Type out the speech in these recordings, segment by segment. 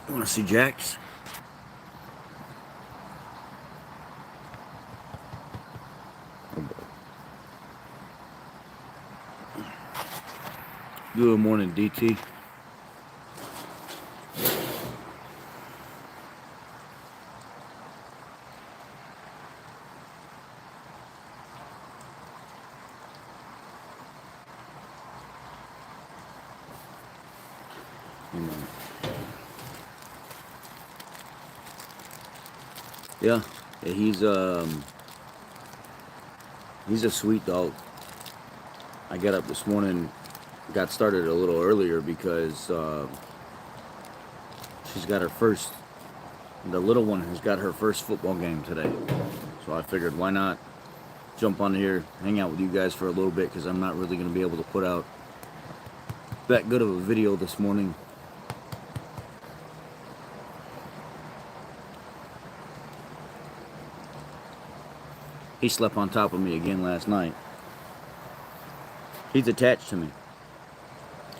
You want to see Jax? Oh boy. Good morning, DT. Yeah, he's a sweet dog. I got up this morning, got started a little earlier because she's got her first. The little one has got her first football game today, so I figured why not jump on here, hang out with you guys for a little bit because I'm not really going to be able to put out that good of a video this morning. He slept on top of me again last night. He's attached to me.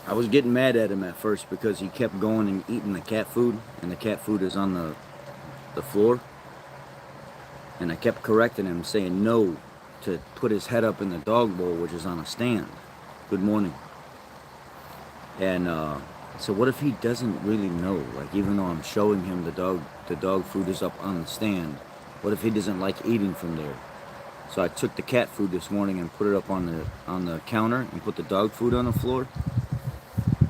I was getting mad at him at first because he kept going and eating the cat food, and the cat food is on the floor. And I kept correcting him, saying no, to put his head up in the dog bowl, which is on a stand. Good morning. And so what if he doesn't really know? Like, even though I'm showing him the dog food is up on the stand, what if he doesn't like eating from there? So I took the cat food this morning and put it up on the counter and put the dog food on the floor,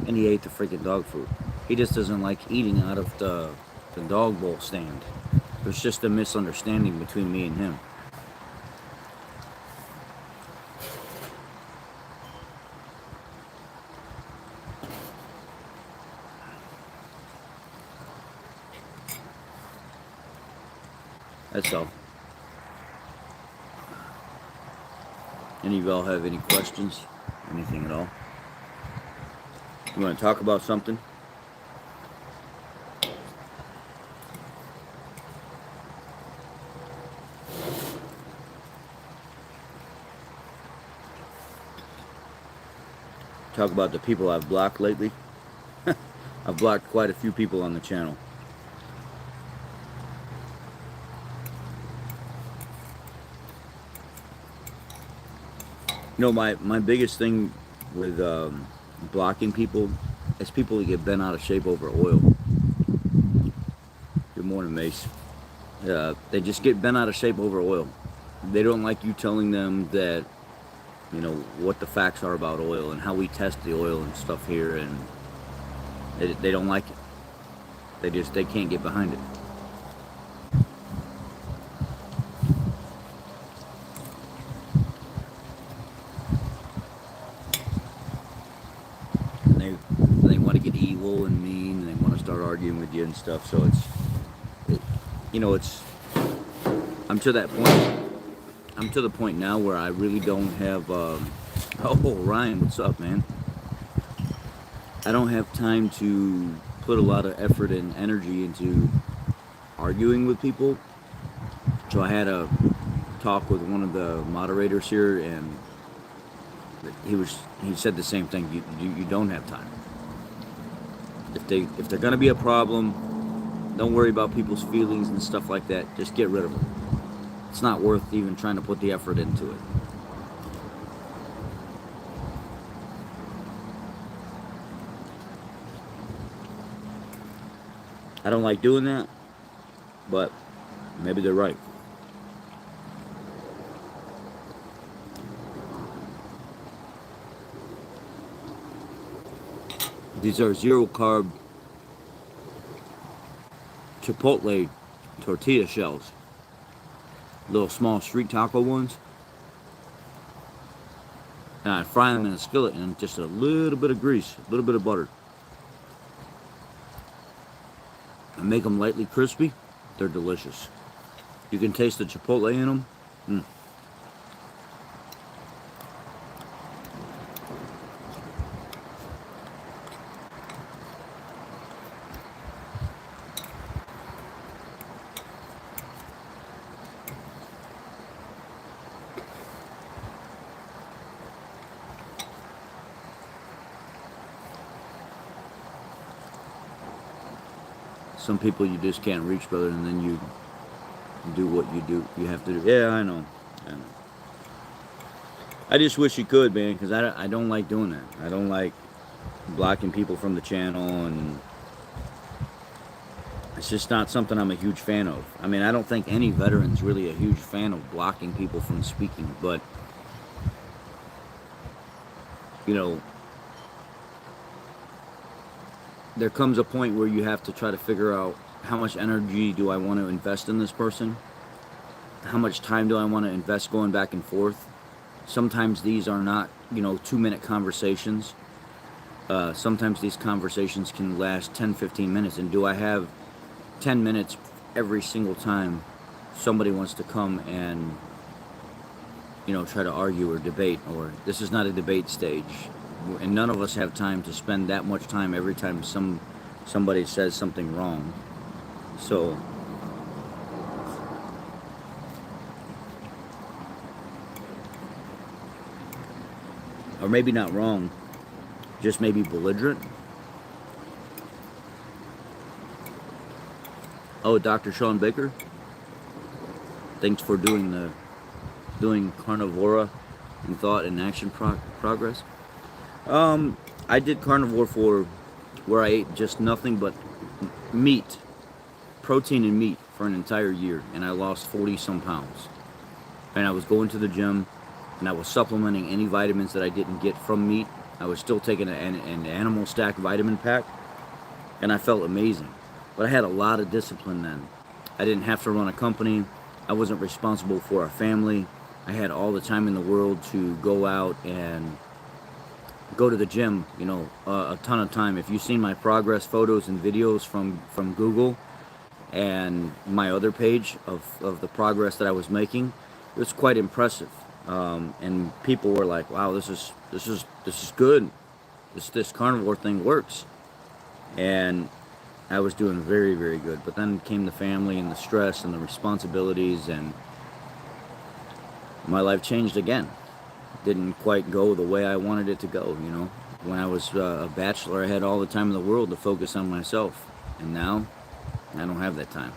and he ate the freaking dog food. He just doesn't like eating out of the dog bowl stand. There's just a misunderstanding between me and him. That's all. Any of y'all have any questions? Anything at all? You want to talk about something? Talk about the people I've blocked lately? I've blocked quite a few people on the channel. You know, my biggest thing with blocking people is people that get bent out of shape over oil. Good morning, Mace. They just get bent out of shape over oil. They don't like you telling them that, you know, what the facts are about oil and how we test the oil and stuff here, and they don't like it. They can't get behind it. And they want to get evil and mean, and they want to start arguing with you and stuff. So I'm to that point. I'm to the point now where I really don't have. Oh, Ryan, what's up, man? I don't have time to put a lot of effort and energy into arguing with people. So I had a talk with one of the moderators here, and he said the same thing. You don't have time. If they're gonna be a problem, don't worry about people's feelings and stuff like that. Just get rid of them. It's not worth even trying to put the effort into it. I don't like doing that, but maybe they're right. These are zero carb Chipotle tortilla shells. Little small street taco ones. And I fry them in a skillet and just a little bit of grease, a little bit of butter. I make them lightly crispy. They're delicious. You can taste the chipotle in them. some people you just can't reach, brother, and then you do what you have to do. Yeah, I know. I know. I just wish you could, man, because I don't like doing that. I don't like blocking people from the channel, and it's just not something I'm a huge fan of. I mean, I don't think any veteran's really a huge fan of blocking people from speaking, but, you know, there comes a point where you have to try to figure out how much energy do I want to invest in this person? How much time do I want to invest going back and forth? Sometimes these are not, 2-minute conversations. Sometimes these conversations can last 10-15 minutes, and do I have 10 minutes every single time somebody wants to come and try to argue or debate? Or this is not a debate stage, and none of us have time to spend that much time every time somebody says something wrong. So or maybe not wrong, just maybe belligerent. Oh, Dr. Sean Baker, thanks for doing carnivora in thought and action progress. I did carnivore for where I ate just nothing but meat, protein and meat for an entire year, and I lost 40 some pounds. And I was going to the gym, and I was supplementing any vitamins that I didn't get from meat. I was still taking an Animal Stack vitamin pack, and I felt amazing. But I had a lot of discipline then. I didn't have to run a company. I wasn't responsible for a family. I had all the time in the world to go out and go to the gym, a ton of time. If you've seen my progress photos and videos from Google and my other page of the progress that I was making, it was quite impressive. And people were like, wow, this is good. This carnivore thing works. And I was doing very, very good. But then came the family and the stress and the responsibilities, and my life changed again. Didn't quite go the way I wanted it to go, When I was a bachelor, I had all the time in the world to focus on myself. And now, I don't have that time.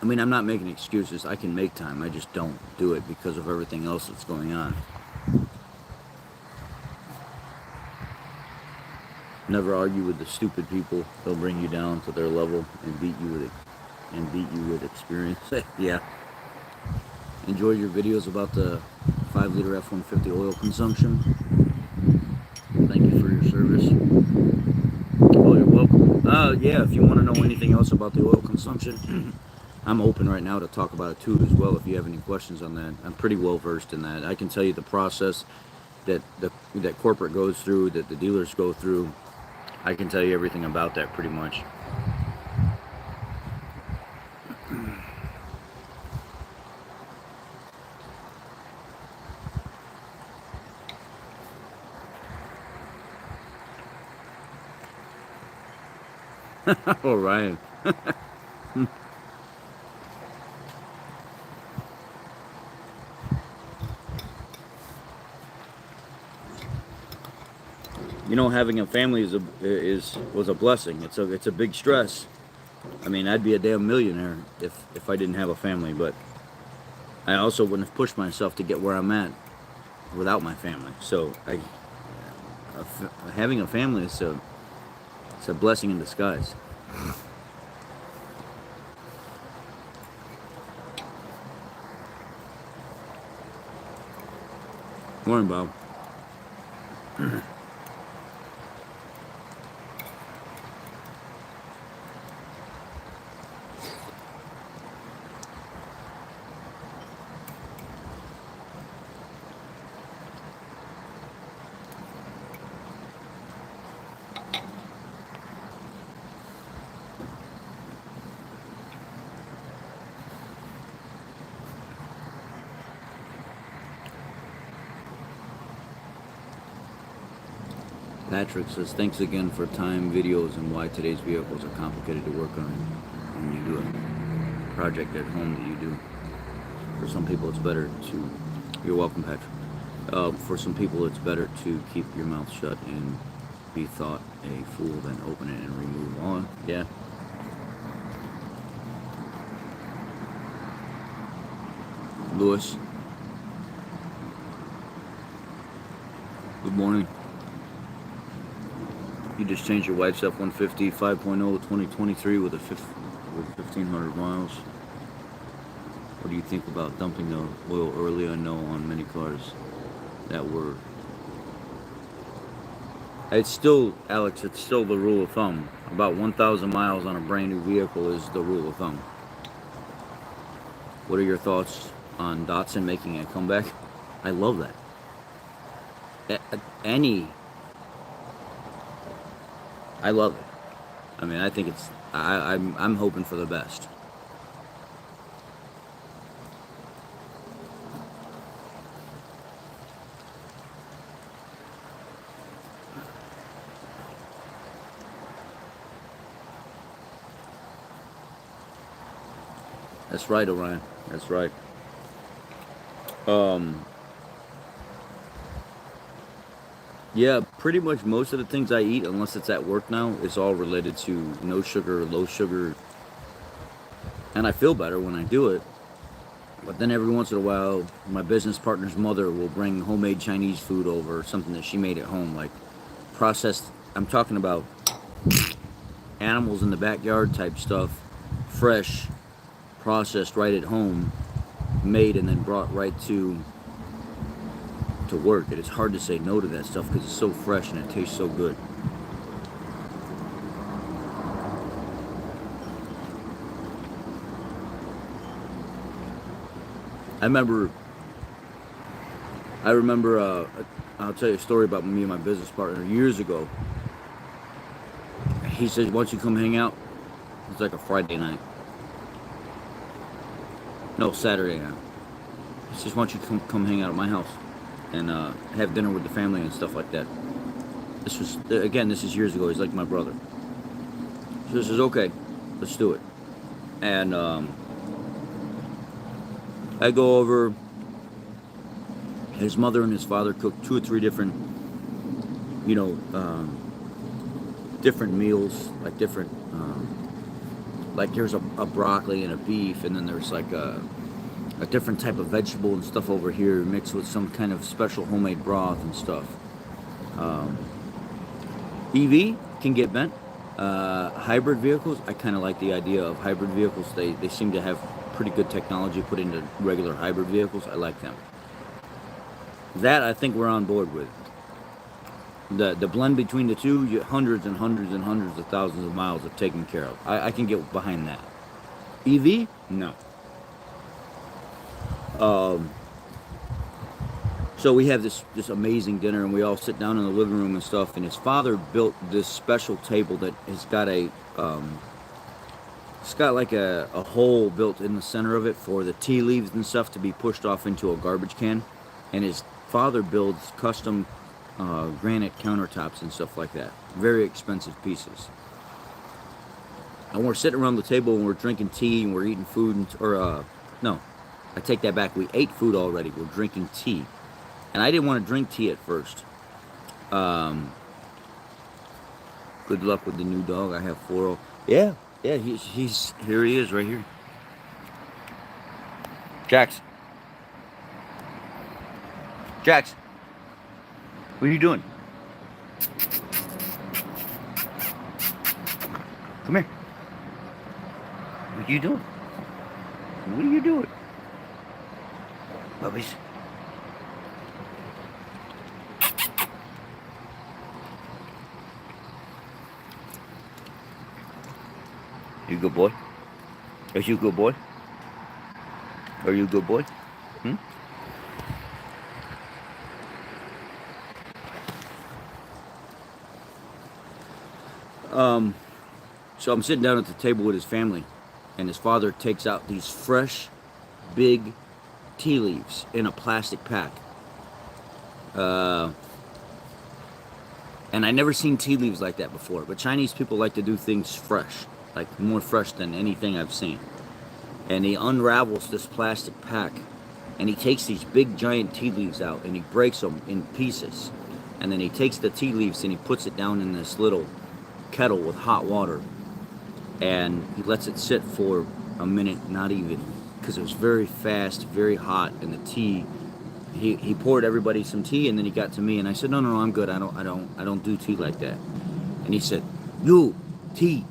I mean, I'm not making excuses. I can make time. I just don't do it because of everything else that's going on. Never argue with the stupid people. They'll bring you down to their level and beat you with experience. Yeah. Enjoy your videos about the 5-liter F-150 oil consumption. Thank you for your service. Oh, you're welcome. Yeah, if you want to know anything else about the oil consumption, I'm open right now to talk about it too as well if you have any questions on that. I'm pretty well versed in that. I can tell you the process that corporate goes through, that the dealers go through. I can tell you everything about that pretty much. Oh, Ryan. Having a family was a blessing. It's a big stress. I mean, I'd be a damn millionaire if I didn't have a family, but I also wouldn't have pushed myself to get where I'm at without my family. So having a family is a blessing in disguise. Morning, Bob. Patrick says, thanks again for time, videos, and why today's vehicles are complicated to work on when you do a project at home that you do. For some people, it's better to... You're welcome, Patrick. For some people, it's better to keep your mouth shut and be thought a fool than open it and remove on. Yeah. Lewis. Good morning. You just changed your wife's F-150 5.0 2023 with 1,500 miles. What do you think about dumping the oil early? I know on many cars that were... It's still, Alex, it's still the rule of thumb. About 1,000 miles on a brand new vehicle is the rule of thumb. What are your thoughts on Datsun making a comeback? I love that. I love it. I mean, I think it's... I'm hoping for the best. That's right, Orion. That's right. Yeah, pretty much most of the things I eat, unless it's at work now, is all related to no sugar, low sugar. And I feel better when I do it. But then every once in a while, my business partner's mother will bring homemade Chinese food over, something that she made at home, like processed. I'm talking about animals in the backyard type stuff, fresh, processed right at home, made and then brought right to work. And it's hard to say no to that stuff because it's so fresh and it tastes so good. I remember I'll tell you a story about me and my business partner years ago. He says, why don't you come hang out? It's like a Friday night. No, Saturday night. He says, why don't you come hang out at my house and have dinner with the family and stuff like that. This is years ago. He's like my brother. So he says, okay, let's do it. And I go over. His mother and his father cooked 2 or 3 different, different meals, like different, like there's a broccoli and a beef, and then there's like a different type of vegetable and stuff over here mixed with some kind of special homemade broth and stuff. EV can get bent. Hybrid vehicles, I kind of like the idea of hybrid vehicles. They seem to have pretty good technology put into regular hybrid vehicles. I like them. That I think we're on board with. The blend between the two, you hundreds and hundreds and hundreds of thousands of miles of taken care of. I can get behind that. EV? No. So we have this amazing dinner, and we all sit down in the living room and stuff, and his father built this special table that has got it's got like a hole built in the center of it for the tea leaves and stuff to be pushed off into a garbage can. And his father builds custom granite countertops and stuff like that. Very expensive pieces. And we're sitting around the table and we're drinking tea and we're eating food, no, I take that back. We ate food already. We're drinking tea. And I didn't want to drink tea at first. Good luck with the new dog. I have 4. Yeah, he's here. He is right here. Jax, what are you doing? Come here. What are you doing? What are you doing? Puppies. You a good boy? Are you a good boy? Are you a good boy? So I'm sitting down at the table with his family, and his father takes out these fresh, big tea leaves in a plastic pack. And I never seen tea leaves like that before. But Chinese people like to do things fresh, like more fresh than anything I've seen. And he unravels this plastic pack, and he takes these big giant tea leaves out, and he breaks them in pieces. And then he takes the tea leaves and he puts it down in this little kettle with hot water, and he lets it sit for a minute, not even, because it was very fast, very hot, and the tea. He poured everybody some tea, and then he got to me, and I said, no, I'm good. I don't do tea like that. And he said, you, tea,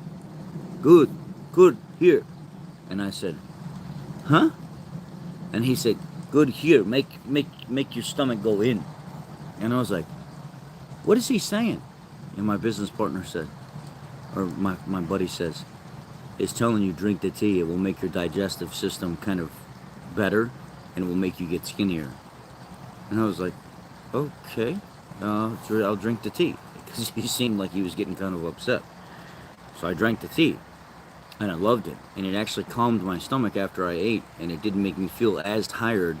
good, here. And I said, huh? And he said, good here, make your stomach go in. And I was like, what is he saying? And my business partner said, or my buddy says, it's telling you drink the tea. It will make your digestive system kind of better, and it will make you get skinnier. And I was like, okay, I'll drink the tea. Because he seemed like he was getting kind of upset. So I drank the tea, and I loved it. And it actually calmed my stomach after I ate, and it didn't make me feel as tired.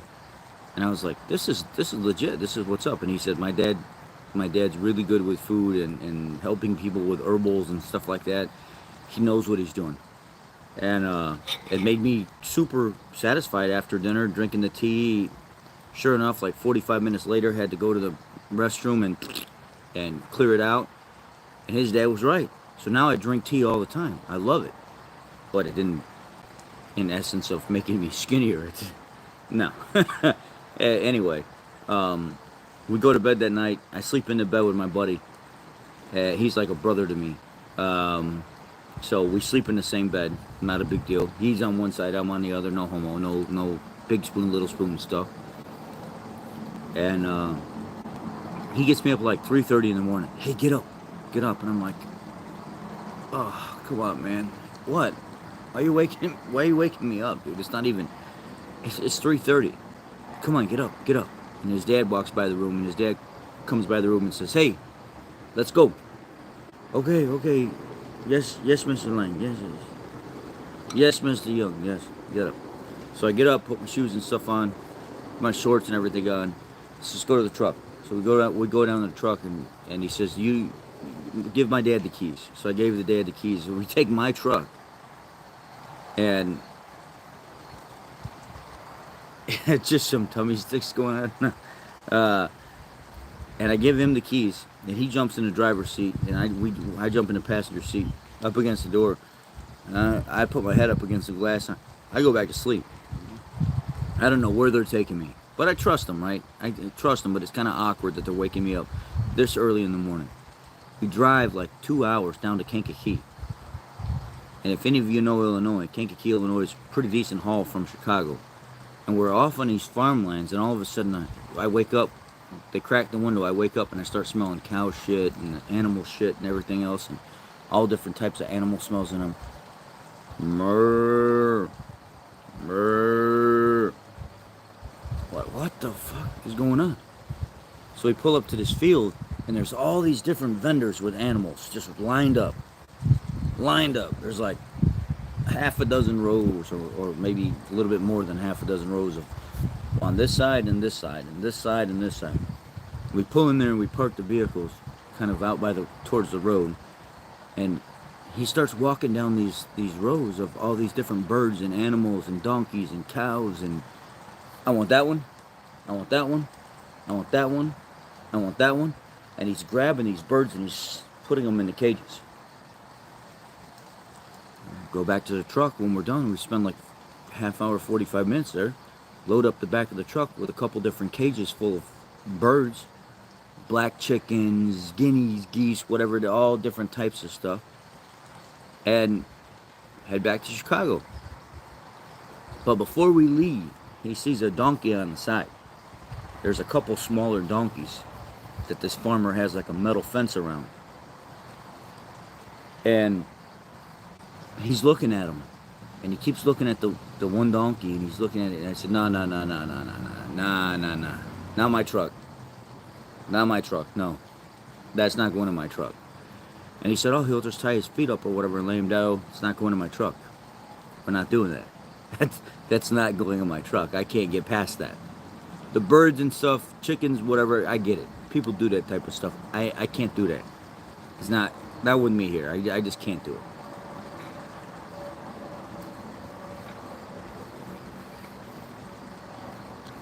And I was like, this is legit. This is what's up. And he said, my dad's really good with food and helping people with herbals and stuff like that. He knows what he's doing. And it made me super satisfied after dinner, drinking the tea. Sure enough, like 45 minutes later, had to go to the restroom and clear it out. And his dad was right. So now I drink tea all the time. I love it. But it didn't, in essence of making me skinnier. No. Anyway, we go to bed that night. I sleep in the bed with my buddy. He's like a brother to me. So we sleep in the same bed. Not a big deal. He's on one side, I'm on the other. No homo. No big spoon, little spoon stuff. And he gets me up like 3:30 in the morning. Hey, get up. And I'm like, oh, come on, man. What? Why are you waking me up, dude? It's not even. It's 3:30. Come on, get up. And his dad walks by the room, and his dad comes by the room and says, hey, let's go. Okay. Yes, Mr. Lang. Yes, Mr. Young. Yes, get up. So I get up, put my shoes and stuff on, my shorts and everything on. Let's just go to the truck. So we go down to the truck, and he says, you give my dad the keys. So I gave the dad the keys. So we take my truck, and just some tummy sticks going on. And I give him the keys, and he jumps in the driver's seat, and I jump in the passenger seat, up against the door. And I put my head up against the glass. I go back to sleep. I don't know where they're taking me, but I trust them, right? I trust them, but it's kind of awkward that they're waking me up this early in the morning. We drive like 2 hours down to Kankakee. And if any of you know Illinois, Kankakee, Illinois is a pretty decent haul from Chicago. And we're off on these farmlands, and all of a sudden I wake up. They crack the window. I wake up and I start smelling cow shit and animal shit and everything else, and all different types of animal smells in them. Murr. What the fuck is going on? So we pull up to this field, and there's all these different vendors with animals just lined up. There's like half a dozen rows, or maybe a little bit more than half a dozen rows of on this side and this side and this side and this side. We pull in there and we park the vehicles kind of out towards the road, and he starts walking down these rows of all these different birds and animals and donkeys and cows, and I want that one, I want that one, I want that one, I want that one, and he's grabbing these birds and he's putting them in the cages. Go back to the truck. When we're done, we spend like half hour, 45 minutes there. Load up the back of the truck with a couple different cages full of birds, black chickens, guineas, geese, whatever, all different types of stuff, and head back to Chicago. But before we leave, he sees a donkey on the side. There's a couple smaller donkeys that this farmer has like a metal fence around. And he's looking at them. And he keeps looking at the one donkey, and he's looking at it, and I said, no. Not my truck. No. That's not going in my truck. And he said, oh, he'll just tie his feet up or whatever and lay him down. It's not going in my truck. We're not doing that. That's not going in my truck. I can't get past that. The birds and stuff, chickens, whatever, I get it. people do that type of stuff. I can't do that. It's not with me here. I just can't do it.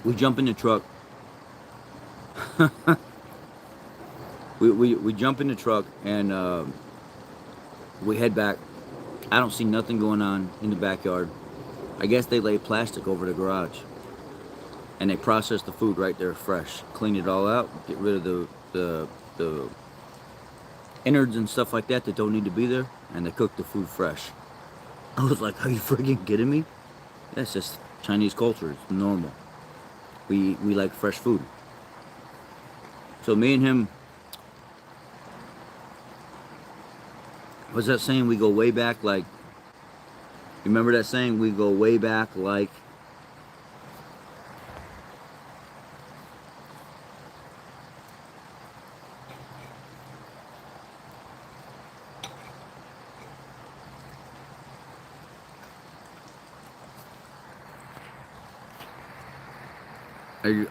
We jump in the truck. we jump in the truck and we head back. I don't see nothing going on in the backyard. I guess they lay plastic over the garage. And they process the food right there fresh. Clean it all out. Get rid of the innards and stuff like that don't need to be there. And they cook the food fresh. I was like, are you freaking kidding me? That's just Chinese culture. It's normal. We like fresh food. So me and him, what's that saying? We go way back like, you remember that saying? We go way back like,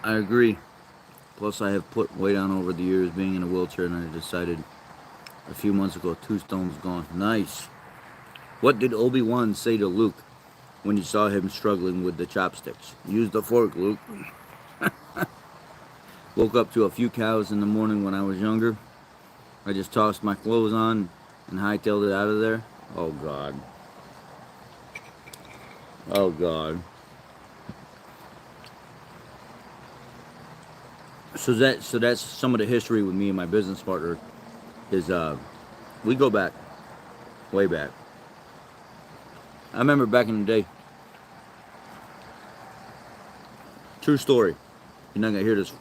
I agree. Plus, I have put weight on over the years being in a wheelchair, and I decided a few months ago, 2 stones gone. Nice. What did Obi-Wan say to Luke when he saw him struggling with the chopsticks? Use the fork, Luke. Woke up to a few cows in the morning when I was younger. I just tossed my clothes on and hightailed it out of there. Oh, God. Oh, God. So that's some of the history with me and my business partner. Is we go back, way back. I remember back in the day. True story. You're not gonna hear this.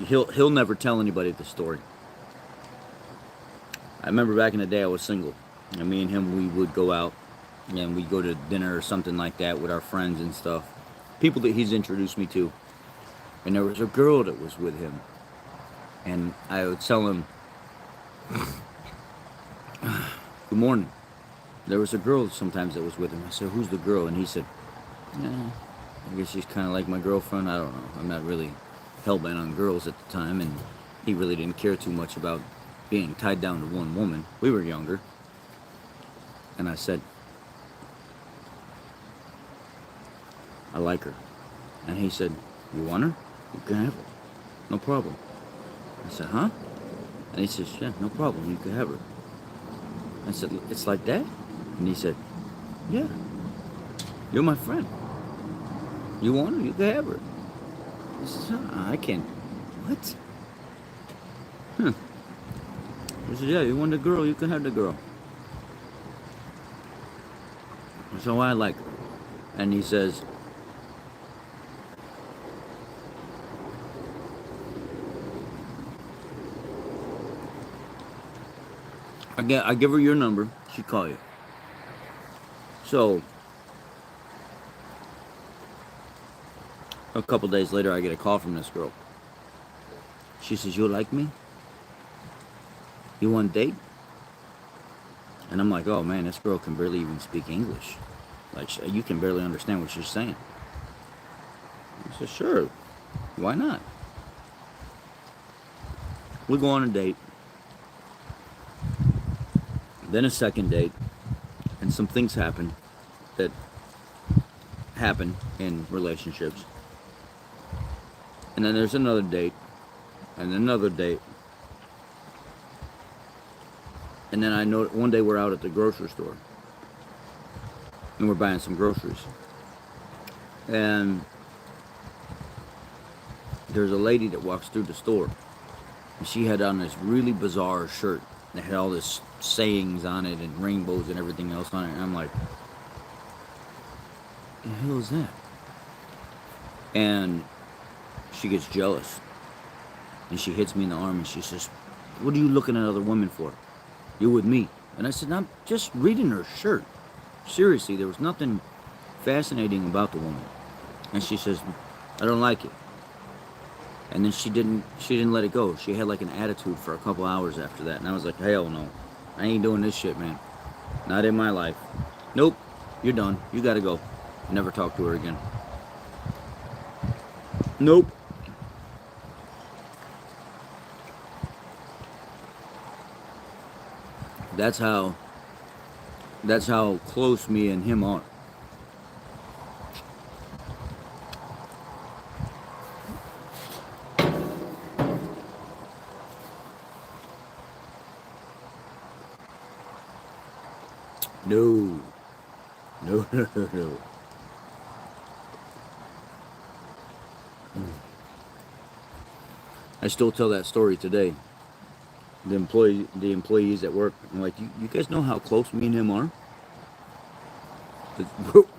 He'll never tell anybody the story. I remember back in the day I was single, and me and him, we would go out and we'd go to dinner or something like that with our friends and stuff. People that he's introduced me to. And there was a girl that was with him. And I would tell him, good morning. There was a girl sometimes that was with him. I said, who's the girl? And he said, yeah, I guess she's kind of like my girlfriend. I don't know. I'm not really hell-bent on girls at the time. And he really didn't care too much about being tied down to one woman. We were younger. And I said, I like her. And he said, you want her? You can have her. No problem. I said, huh? And he says, yeah, no problem. You can have her. I said, it's like that? And he said, yeah. You're my friend. You want her? You can have her. I said, I can't. What? He said, yeah, you want the girl? You can have the girl. So I like her. And he says, I give her your number. She'd call you. So, a couple days later, I get a call from this girl. She says, you like me? You want to date? And I'm like, oh man, this girl can barely even speak English. Like, you can barely understand what she's saying. I said, sure. Why not? We go on a date. Then a second date, and some things happen that happen in relationships. And then there's another date, and another date. And then I know one day we're out at the grocery store, and we're buying some groceries. And there's a lady that walks through the store, and she had on this really bizarre shirt that had all this sayings on it and rainbows and everything else on it. And I'm like, what the hell is that? And she gets jealous. And she hits me in the arm and she says, what are you looking at other women for? You're with me. And I said, I'm just reading her shirt. Seriously, there was nothing fascinating about the woman. And she says, I don't like it. And then she didn't let it go. She had like an attitude for a couple hours after that. And I was like, hell no. I ain't doing this shit, man. Not in my life. Nope. You're done. You gotta go. Never talk to her again. Nope. That's how that's how close me and him are. No, no, no, no, no. I still tell that story today. The employees at work, I'm like, you guys know how close me and him are?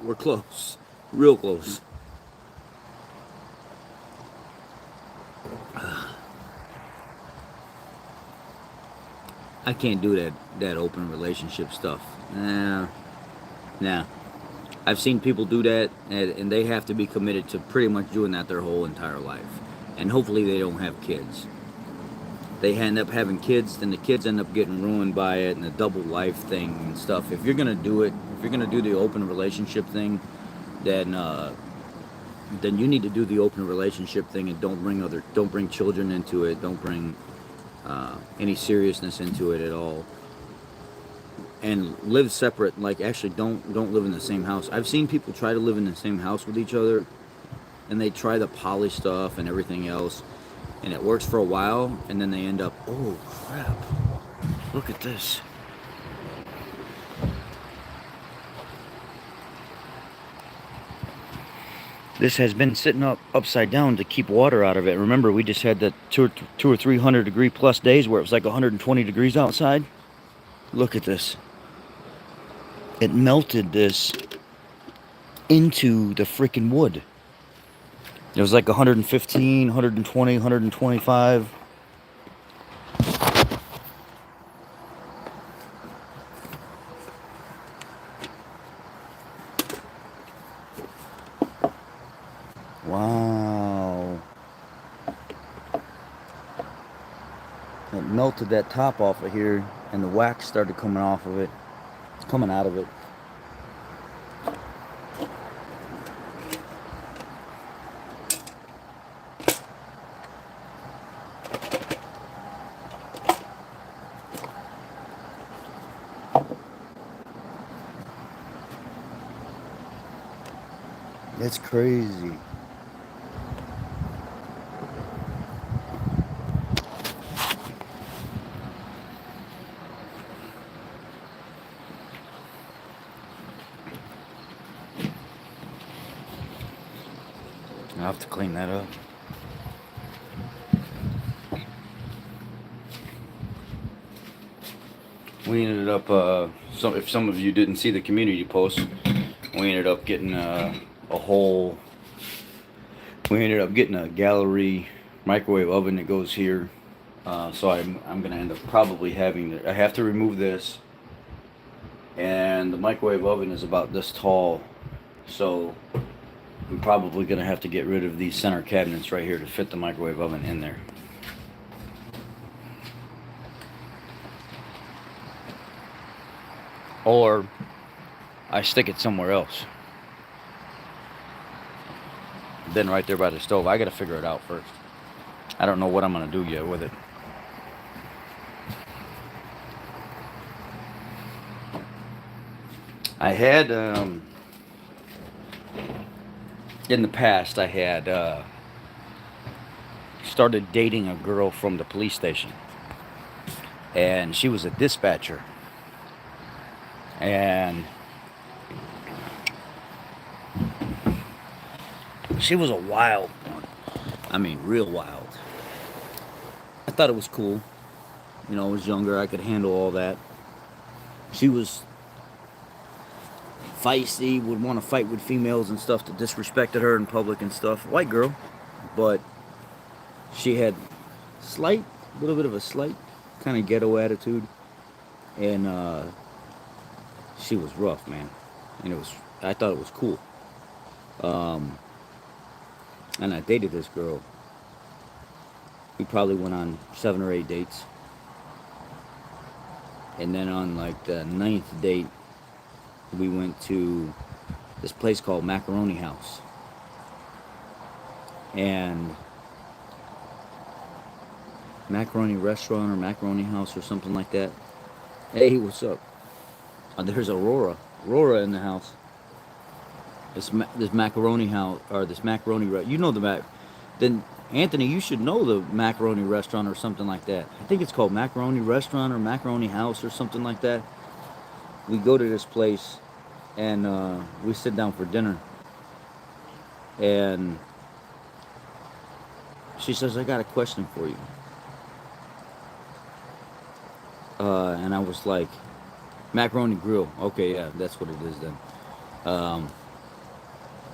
We're close, real close. I can't do that open relationship stuff. Nah, nah. I've seen people do that, and they have to be committed to pretty much doing that their whole entire life. And hopefully they don't have kids. They end up having kids, then the kids end up getting ruined by it, and the double life thing and stuff. If you're gonna do it, if you're gonna do the open relationship thing, then then you need to do the open relationship thing, and don't bring children into it. Don't bring any seriousness into it at all. And live separate. Like, actually, don't live in the same house. I've seen people try to live in the same house with each other, and they try the poly stuff and everything else, and it works for a while, and then they end up, oh crap, look at this. This has been sitting upside down to keep water out of it. Remember, we just had that two or 300 degree plus days where it was like 120 degrees outside. Look at this. It melted this into the freaking wood. It was like 115, 120, 125. Wow. It melted that top off of here, and the wax started coming off of it. It's coming out of it. It's crazy. I'll have to clean that up. We ended up, if some of you didn't see the community post, we ended up getting we ended up getting a gallery microwave oven that goes here. So I'm going to end up probably I have to remove this, and the microwave oven is about this tall, so I'm probably going to have to get rid of these center cabinets right here to fit the microwave oven in there. Or I stick it somewhere else. Then right there by the stove. I got to figure it out first. I don't know what I'm going to do yet with it. I had, in the past, I had started dating a girl from the police station. And she was a dispatcher. And she was a wild one. I mean, real wild. I thought it was cool. You know, I was younger. I could handle all that. She was feisty, would want to fight with females and stuff that disrespected her in public and stuff. White girl. But she had little bit of a slight kind of ghetto attitude. And she was rough, man. And I thought it was cool. And I dated this girl. We probably went on 7 or 8 dates. And then on like the 9th date, we went to this place called Macaroni House. And Macaroni Restaurant or Macaroni House or something like that. Hey, what's up? There's Aurora. Aurora in the house. This macaroni house or this macaroni. You know the mac. Then Anthony, you should know the macaroni restaurant or something like that. I think it's called Macaroni Restaurant or Macaroni House or something like that. We go to this place and we sit down for dinner. And she says, "I got a question for you." And I was like, "Macaroni Grill." Okay, yeah, that's what it is then. Um,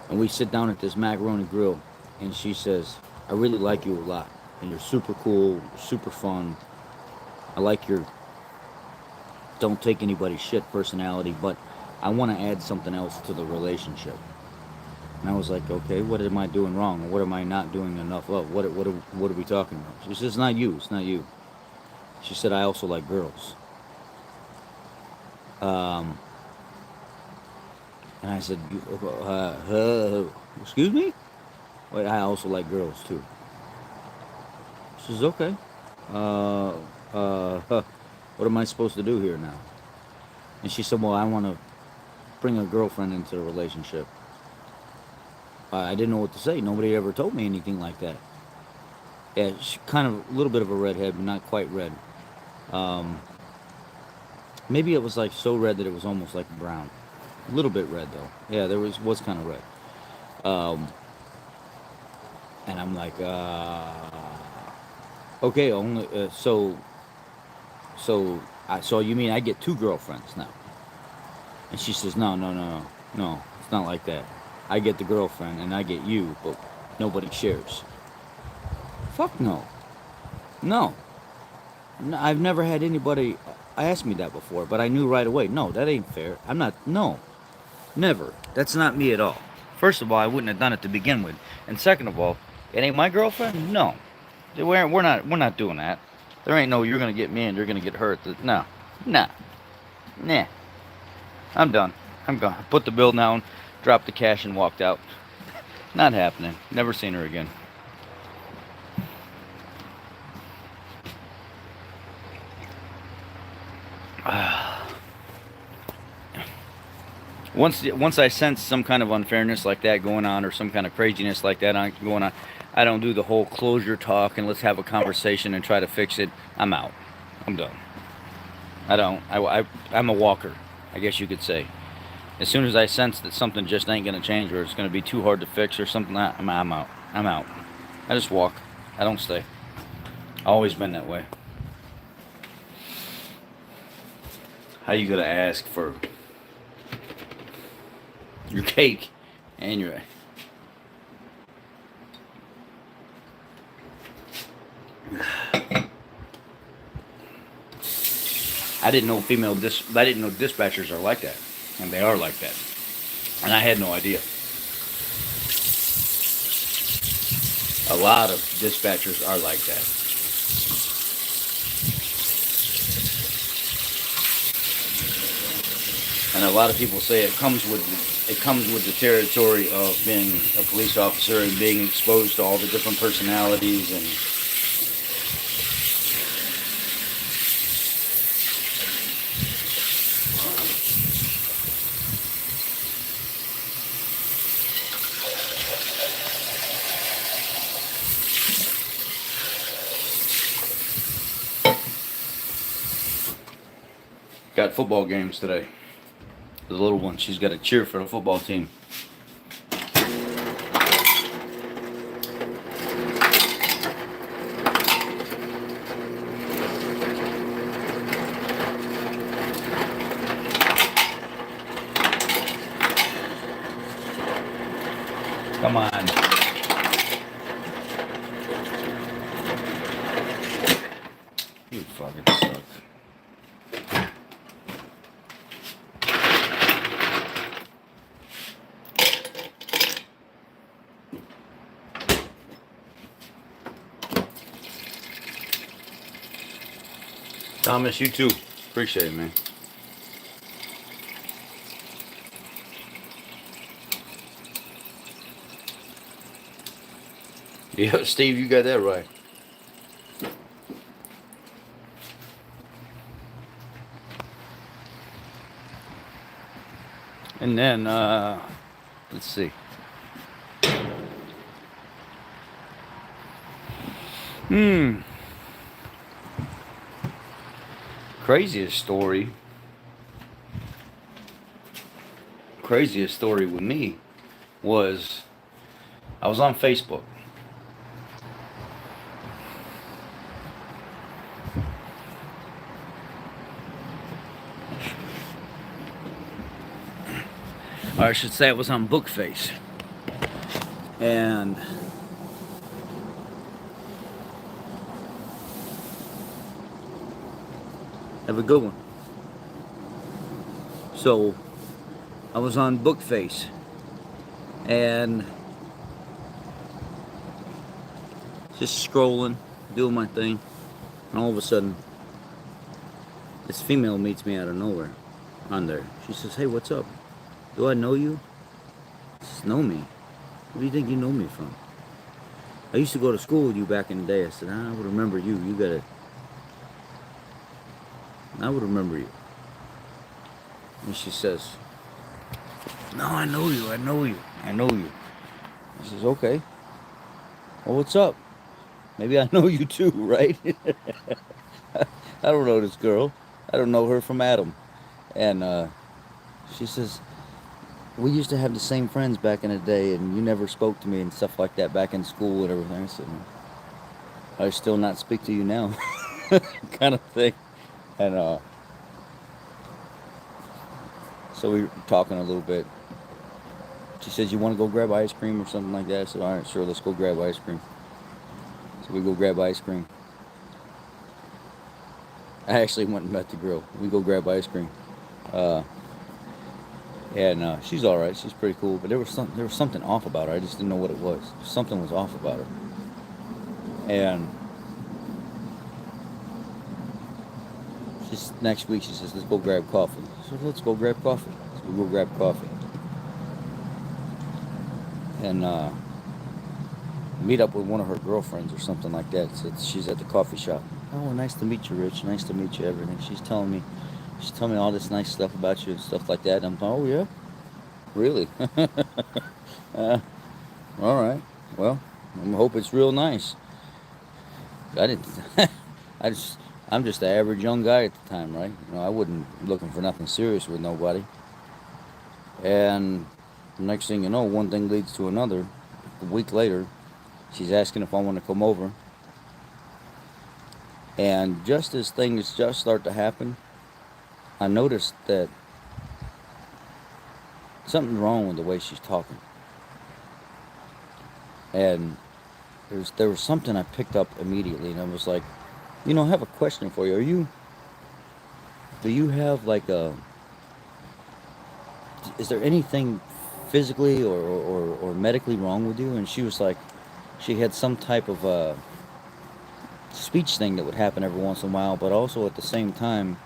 and we sit down at this macaroni grill, and she says, "I really like you a lot, and you're super cool, super fun. I like your don't take anybody's shit personality, but I want to add something else to the relationship." And I was like, "Okay, what am I doing wrong? What am I not doing enough of? What are we talking about?" She says, "It's not you. It's not you." She said, "I also like girls." Um, and I said, "Excuse me? Wait, I also like girls too." She says, "Okay. Uh, what am I supposed to do here now?" And she said, "Well, I want to bring a girlfriend into the relationship." I didn't know what to say. Nobody ever told me anything like that. Yeah, she's kind of a little bit of a redhead, but not quite red. Um, maybe it was like so red that it was almost like brown. A little bit red though. Yeah, there was kind of red. Um, and I'm like, okay, only so you mean I get two girlfriends now? And she says, "No, no, no, no, no. It's not like that. I get the girlfriend and I get you, but nobody shares." Fuck no. No. No, I've never had anybody ask me that before, but I knew right away. No, that ain't fair. I'm not. No, never. That's not me at all. First of all, I wouldn't have done it to begin with, and second of all, it ain't my girlfriend. No, we're not doing that. There ain't no you're gonna get me and you're gonna get hurt. No, nah, nah. I'm done. I'm gone. Put the bill down, dropped the cash, and walked out. Not happening. Never seen her again. Once I sense some kind of unfairness like that going on or some kind of craziness like that going on, I don't do the whole closure talk and let's have a conversation and try to fix it. I'm out. I'm done. I don't. I'm a walker, I guess you could say. As soon as I sense that something just ain't gonna change or it's gonna be too hard to fix or something, I'm out. I'm out. I just walk. I don't stay. Always been that way. How you gonna ask for your cake and your I didn't know dispatchers are like that, and they are like that, and I had no idea. A lot of dispatchers are like that, and a lot of people say it comes with the territory of being a police officer and being exposed to all the different personalities and got football games today. The little one, she's got to cheer for the football team. Come on. You fucking suck. Thomas, you too. Appreciate it, man. Yeah, Steve, you got that right. And then, let's see. Craziest story. Craziest story with me was I was on Facebook. Or I should say I was on Bookface. And have a good one. So I was on Bookface and just scrolling, doing my thing, and all of a sudden this female meets me out of nowhere on there. She says, "Hey, what's up? Do I know you?" I says, "Know me? Where do you think you know me from? I used to go to school with you back in the day." I said, "I would remember you. I would remember you." And she says, "No, I know you. I know you. I know you." I says, "Okay. Well, what's up? Maybe I know you too, right?" I don't know this girl. I don't know her from Adam. And she says, "We used to have the same friends back in the day, and you never spoke to me and stuff like that back in school and everything." I said, "I still not speak to you now," kind of thing. And so we were talking a little bit. She says, "You want to go grab ice cream or something like that?" I said, "All right, sure, let's go grab ice cream." So we go grab ice cream. I actually went and met the girl. We go grab ice cream. Uh, and she's all right. She's pretty cool. But there was something off about her. I just didn't know what it was. Something was off about her. And next week she says, "Let's go grab coffee." I said, "Let's go grab coffee." So we go grab coffee. And meet up with one of her girlfriends or something like that. So she's at the coffee shop. "Oh, nice to meet you, Rich. Nice to meet you, everything." She's telling me all this nice stuff about you and stuff like that. And I'm, "Oh yeah, really?" uh, all right. Well, I hope it's real nice. I didn't. I just. I'm just the average young guy at the time, right? I wasn't looking for nothing serious with nobody. And next thing you know, one thing leads to another. A week later, she's asking if I want to come over. And just as things just start to happen, I noticed that something's wrong with the way she's talking. And there was something I picked up immediately, and I was like, I have a question for you. Do you have like is there anything physically or medically wrong with you? And she was like, she had some type of speech thing that would happen every once in a while, but also at the same time,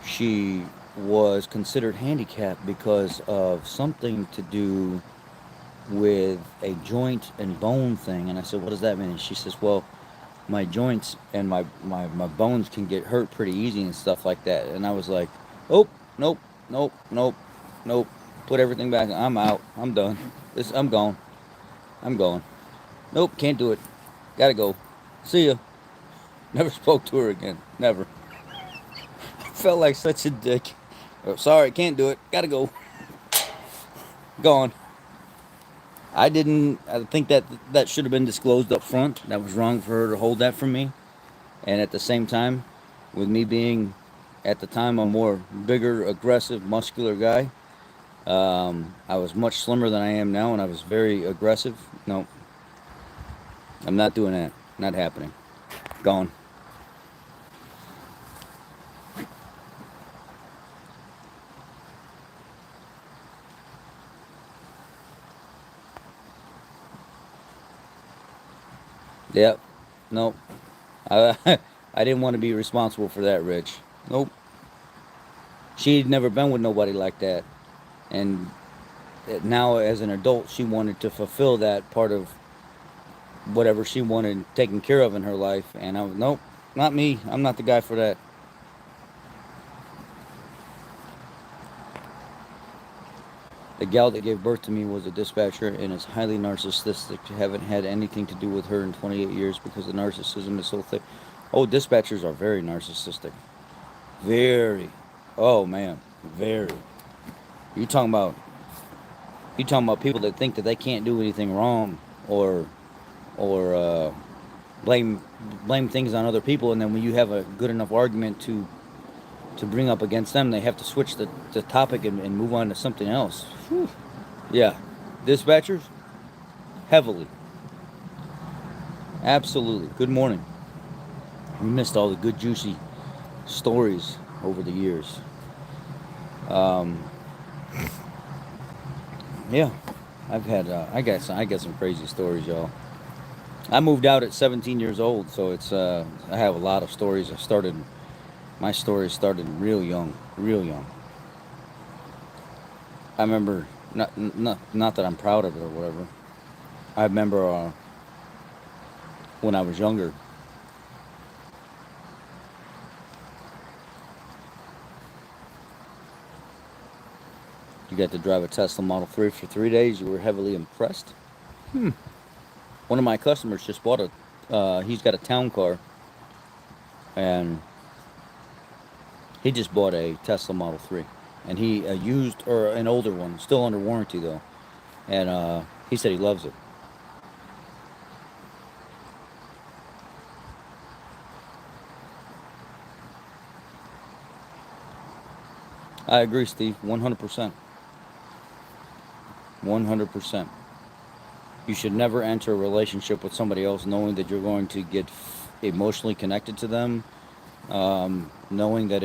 she was considered handicapped because of something to do with a joint and bone thing. And I said, "What does that mean?" And she says, "Well, my joints and my bones can get hurt pretty easy and stuff like that." And I was like, "Oh, nope, nope, nope, nope. Put everything back. I'm out. I'm done. I'm gone. I'm going. Nope, can't do it. Gotta go. See ya." Never spoke to her again. Never. Felt like such a dick. "Oh, sorry, can't do it. Gotta go. Gone." I think that should have been disclosed up front. That was wrong for her to hold that from me. And at the same time, with me being, at the time, a more bigger, aggressive, muscular guy, I was much slimmer than I am now, and I was very aggressive. No, I'm not doing that. Not happening. Gone. Yep. Nope. I, I didn't want to be responsible for that, Rich. Nope. She'd never been with nobody like that. And now, as an adult, she wanted to fulfill that part of whatever she wanted taken care of in her life. And I was, nope, not me. I'm not the guy for that. The gal that gave birth to me was a dispatcher and is highly narcissistic. Haven't had anything to do with her in 28 years because the narcissism is so thick. Oh, dispatchers are very narcissistic. Very. Oh man, very. You talking about you talking about people that think that they can't do anything wrong, or blame blame things on other people, and then when you have a good enough argument to bring up against them, they have to switch the topic and move on to something else. Whew. Yeah, dispatchers heavily, absolutely. Good morning. We missed all the good juicy stories over the years. Um, yeah, I got some crazy stories, y'all. I moved out at 17 years old, so it's I have a lot of stories. My stories started real young, real young. I remember not that I'm proud of it or whatever. I remember when I was younger, you got to drive a Tesla Model 3 for 3 days. You were heavily impressed. Hmm. One of my customers just bought a. He's got a town car, and he just bought a Tesla Model 3, and he used or an older one, still under warranty though, and he said he loves it. I agree, Steve. 100%. 100%. You should never enter a relationship with somebody else knowing that you're going to get emotionally connected to them, knowing that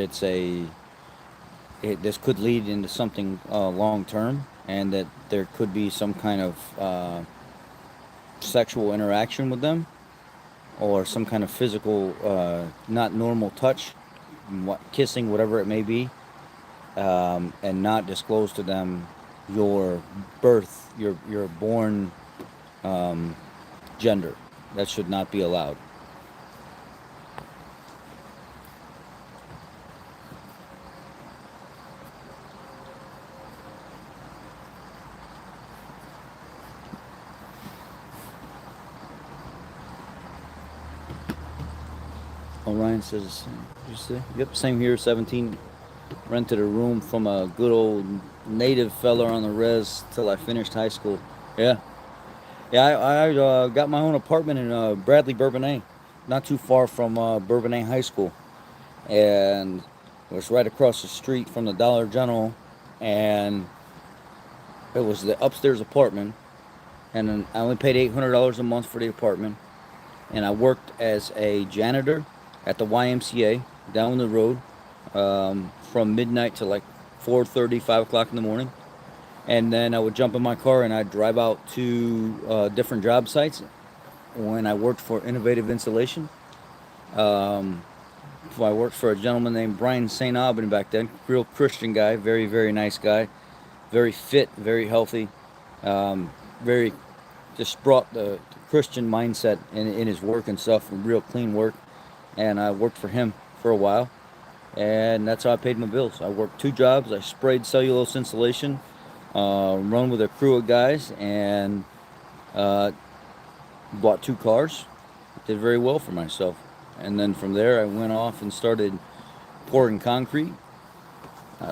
this could lead into something long term, and that there could be some kind of sexual interaction with them, or some kind of physical, not normal touch, kissing, whatever it may be, and not disclose to them your your born um, gender. That should not be allowed. Orion says, you see? Yep, same here. 17. Rented a room from a good old native fella on the res till I finished high school. Yeah. Yeah, I got my own apartment in Bradley, Bourbonnais, not too far from Bourbonnais High School. And it was right across the street from the Dollar General. And it was the upstairs apartment. And then I only paid $800 a month for the apartment. And I worked as a janitor at the YMCA down the road, from midnight to like 4:30, 5 o'clock in the morning. And then I would jump in my car and I'd drive out to different job sites. When I worked for Innovative Insulation, um, I worked for a gentleman named Brian St. Aubin back then. Real Christian guy, very, very nice guy, very fit, very healthy, very just brought the Christian mindset in his work and stuff, and real clean work. And I worked for him for a while, and that's how I paid my bills. I worked two jobs. I sprayed cellulose insulation, run with a crew of guys, and uh, bought two cars. Did very well for myself. And then from there, I went off and started pouring concrete.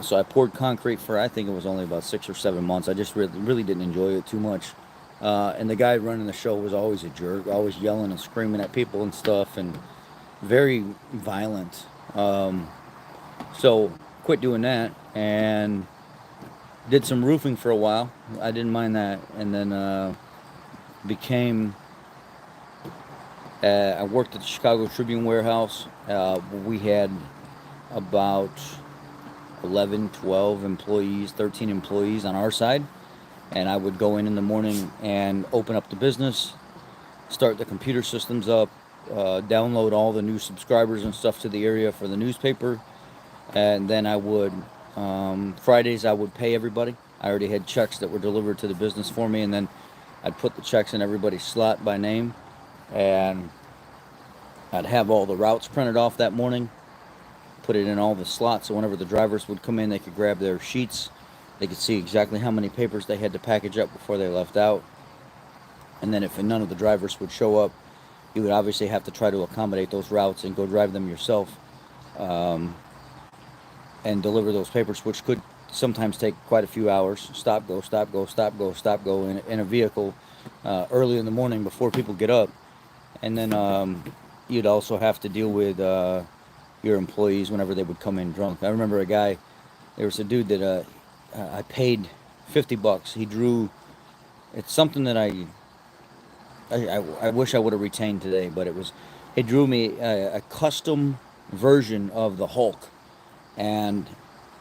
So I poured concrete for, I think it was only about 6 or 7 months. I just really didn't enjoy it too much. And the guy running the show was always a jerk, always yelling and screaming at people and stuff, and very violent. So quit doing that and did some roofing for a while. I didn't mind that, and then became. I worked at the Chicago Tribune warehouse. We had about 11, 12 employees, 13 employees on our side, and I would go in the morning and open up the business, start the computer systems up, download all the new subscribers and stuff to the area for the newspaper, and then I would Fridays I would pay everybody. I already had checks that were delivered to the business for me, and then I'd put the checks in everybody's slot by name, and I'd have all the routes printed off that morning, put it in all the slots, so whenever the drivers would come in, they could grab their sheets, They could see exactly how many papers they had to package up before they left out. And then if none of the drivers would show up, you would obviously have to try to accommodate those routes and go drive them yourself, um, and deliver those papers, which could sometimes take quite a few hours. Stop, go, stop, go, stop, go, stop, go in a vehicle early in the morning before people get up. And then you'd also have to deal with your employees whenever they would come in drunk. I remember a guy, there was a dude that I paid $50. He drew, it's something that I wish I would have retained today, but he drew me a custom version of the Hulk. And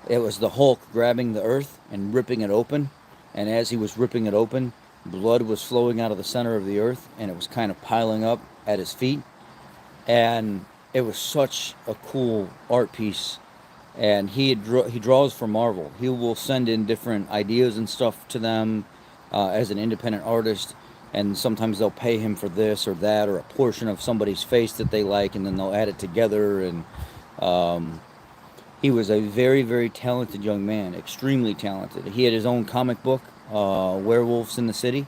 it was the Hulk grabbing the earth and ripping it open. And as he was ripping it open, blood was flowing out of the center of the earth, and it was kind of piling up at his feet. And it was such a cool art piece. And he draws for Marvel. He will send in different ideas and stuff to them as an independent artist. And sometimes they'll pay him for this or that or a portion of somebody's face that they like, and then they'll add it together. And he was a very, very talented young man, extremely talented. He had his own comic book, Werewolves in the City,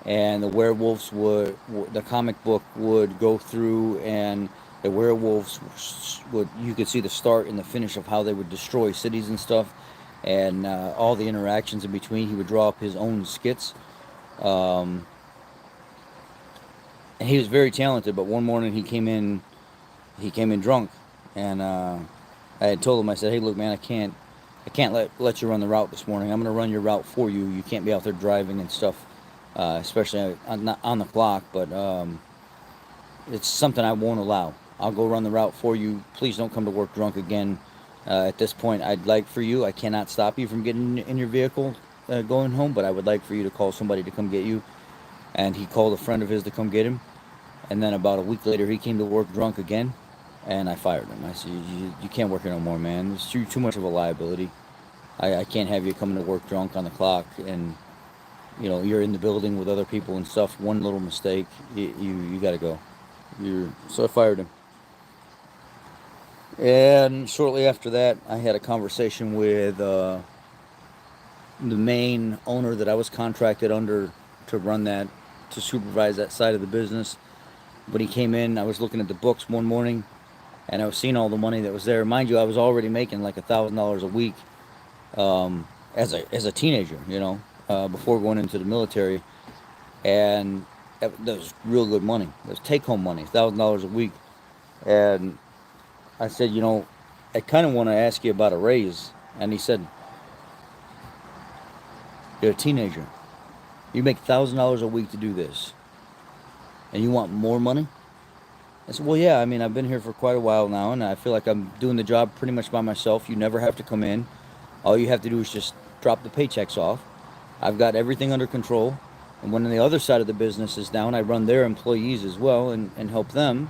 and the comic book would go through, and the werewolves you could see the start and the finish of how they would destroy cities and stuff, and all the interactions in between. He would draw up his own skits. And he was very talented, but one morning he came in drunk, and I had told him, I said, "Hey, look, man, I can't let you run the route this morning. I'm going to run your route for you. You can't be out there driving and stuff, especially not on the clock. But it's something I won't allow. I'll go run the route for you. Please don't come to work drunk again. At this point, I'd like for you. I cannot stop you from getting in your vehicle going home, but I would like for you to call somebody to come get you." And he called a friend of his to come get him. And then about a week later, he came to work drunk again. And I fired him. I said, you can't work here no more, man. It's too much of a liability. I can't have you coming to work drunk on the clock, and you're in the building with other people and stuff. One little mistake, you got to go. So I fired him. And shortly after that, I had a conversation with the main owner that I was contracted under to supervise that side of the business. When he came in, I was looking at the books one morning, and I was seeing all the money that was there. Mind you, I was already making like $1,000 a week as a teenager, before going into the military, and that was real good money. That was take-home money, $1,000 a week. And I said, I kind of want to ask you about a raise. And he said, "You're a teenager. You make $1,000 a week to do this, and you want more money?" I said, "Well, yeah, I mean, I've been here for quite a while now, and I feel like I'm doing the job pretty much by myself. You never have to come in. All you have to do is just drop the paychecks off. I've got everything under control. And when the other side of the business is down, I run their employees as well and help them.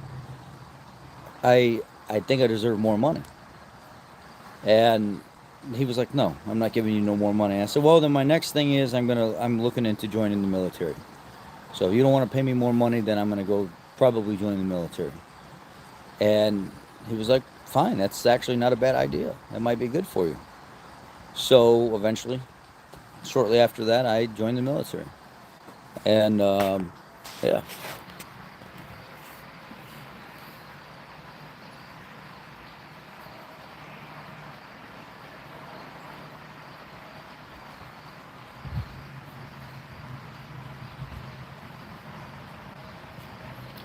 I think I deserve more money." And he was like, "No, I'm not giving you no more money." I said, "Well, then my next thing is I'm looking into joining the military. So if you don't want to pay me more money, then I'm going to go probably join the military." And he was like, "Fine, that's actually not a bad idea. That might be good for you." So eventually, shortly after that, I joined the military. And yeah.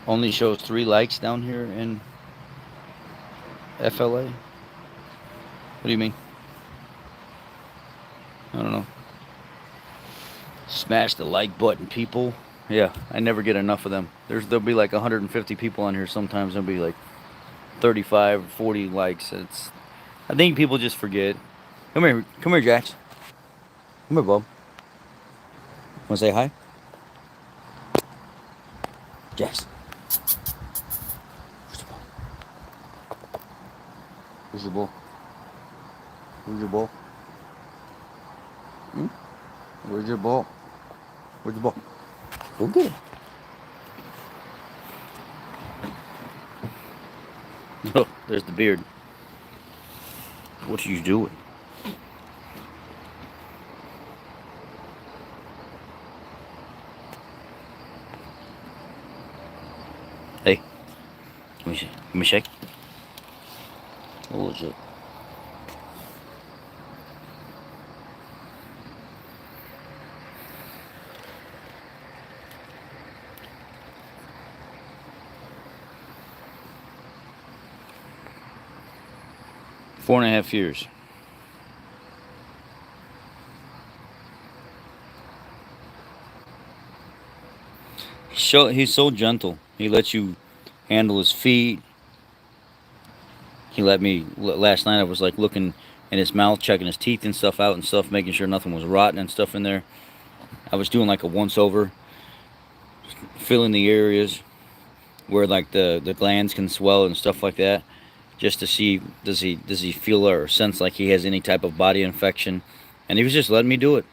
Only shows 3 likes down here in FLA. What do you mean? I don't know. Smash the like button, people. Yeah, I never get enough of them. There'll be like 150 people on here. Sometimes there'll be like 35, 40 likes. I think people just forget. Come here, Jax. Come here, Bob. Want to say hi? Jax. Where's your ball? Where's your ball? Hmm? Where's your ball? Where's your ball? Go get it. Oh, there's the beard. What are you doing? Let me shake. What was it? Four and a half years. He's so gentle. He lets you handle his feet. He let me, last night I was like looking in his mouth, checking his teeth and stuff out and stuff, making sure nothing was rotten and stuff in there. I was doing like a once over, filling the areas where like the glands can swell and stuff like that, just to see does he feel or sense like he has any type of body infection. And he was just letting me do it.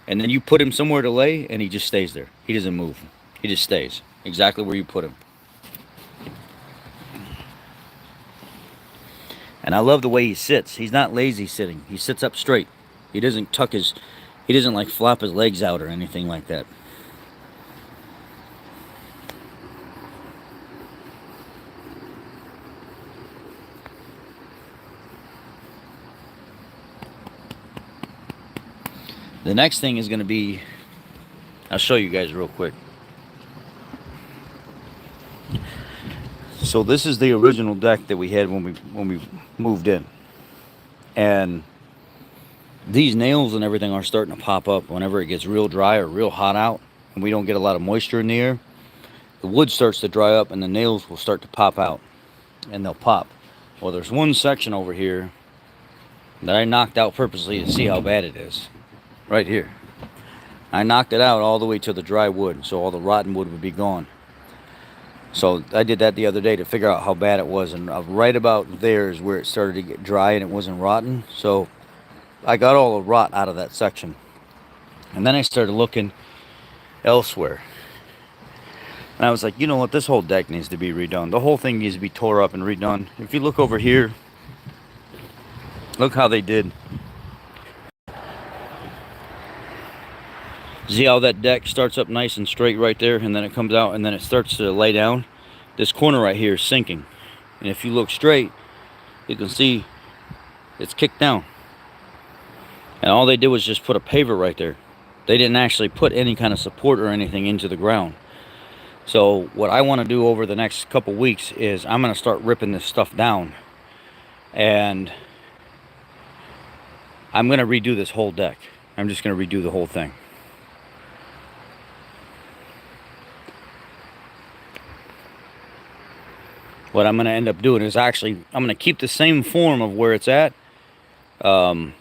And then you put him somewhere to lay and he just stays there. He doesn't move. He just stays exactly where you put him. And I love the way he sits. He's not lazy sitting. He sits up straight. He doesn't he doesn't like flop his legs out or anything like that. The next thing is going to be, I'll show you guys real quick. So this is the original deck that we had when we moved in. And these nails and everything are starting to pop up whenever it gets real dry or real hot out and we don't get a lot of moisture in the air. The wood starts to dry up and the nails will start to pop out and they'll pop. Well, there's one section over here that I knocked out purposely to see how bad it is. Right here. I knocked it out all the way to the dry wood, so all the rotten wood would be gone. So I did that the other day to figure out how bad it was, and right about there is where it started to get dry and it wasn't rotten. So I got all the rot out of that section. And then I started looking elsewhere. And I was like, you know what, this whole deck needs to be redone. The whole thing needs to be tore up and redone. If you look over here, look how they did. See how that deck starts up nice and straight right there, and then it comes out and then it starts to lay down. This corner right here is sinking, and if you look straight you can see it's kicked down. And all they did was just put a paver right there. They didn't actually put any kind of support or anything into the ground. So what I want to do over the next couple weeks is I'm going to start ripping this stuff down, and I'm going to redo this whole deck. I'm just going to redo the whole thing. What I'm going to end up doing is actually, I'm going to keep the same form of where it's at. I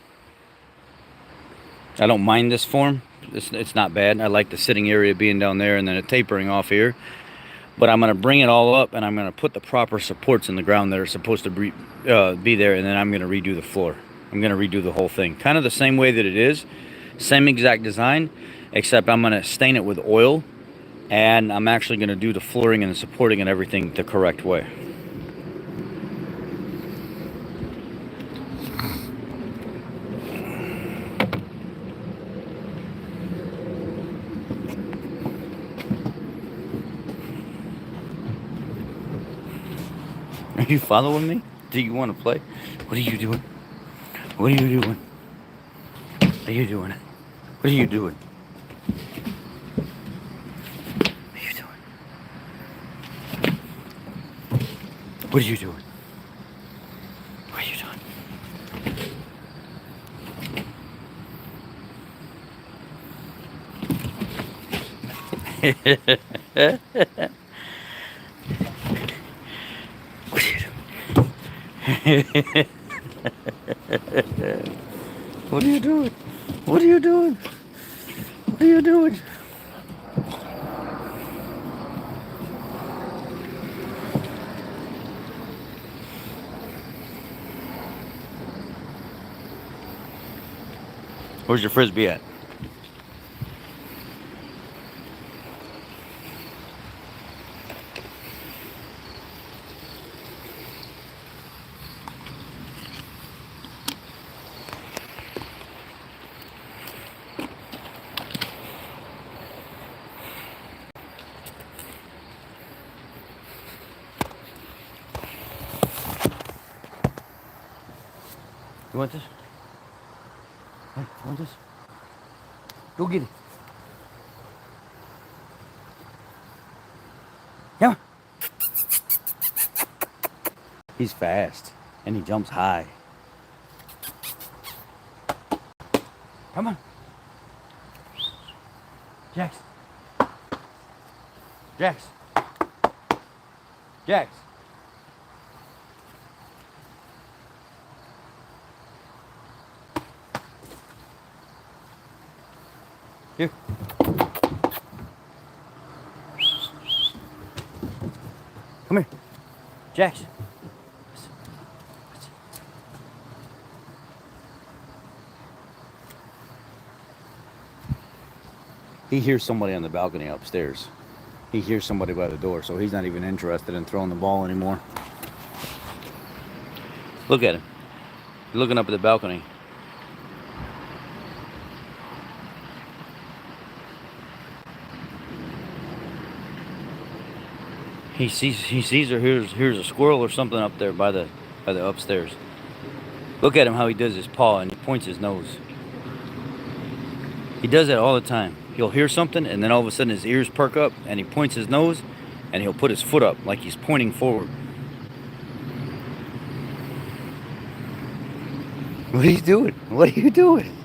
don't mind this form. It's not bad. I like the sitting area being down there and then it tapering off here. But I'm going to bring it all up and I'm going to put the proper supports in the ground that are supposed to be there. And then I'm going to redo the floor. I'm going to redo the whole thing. Kind of the same way that it is. Same exact design. Except I'm going to stain it with oil. And I'm actually going to do the flooring and the supporting and everything the correct way. Are you following me? Do you want to play? What are you doing? What are you doing? What are you doing? What are you doing? What are you doing? What are you doing? What are you doing? What are you doing? What are you doing? What are you doing? Where's your frisbee at? You want this? Hey, you want this? Go get it. Come on. He's fast and he jumps high. Come on. Jax. Jax. Jax. Here. Come here. Jax. He hears somebody on the balcony upstairs. He hears somebody by the door, so he's not even interested in throwing the ball anymore. Look at him. He's looking up at the balcony. He sees or hears a squirrel or something up there by the upstairs. Look at him how he does his paw and he points his nose. He does that all the time. He'll hear something and then all of a sudden his ears perk up and he points his nose and he'll put his foot up like he's pointing forward. What are you doing? What are you doing?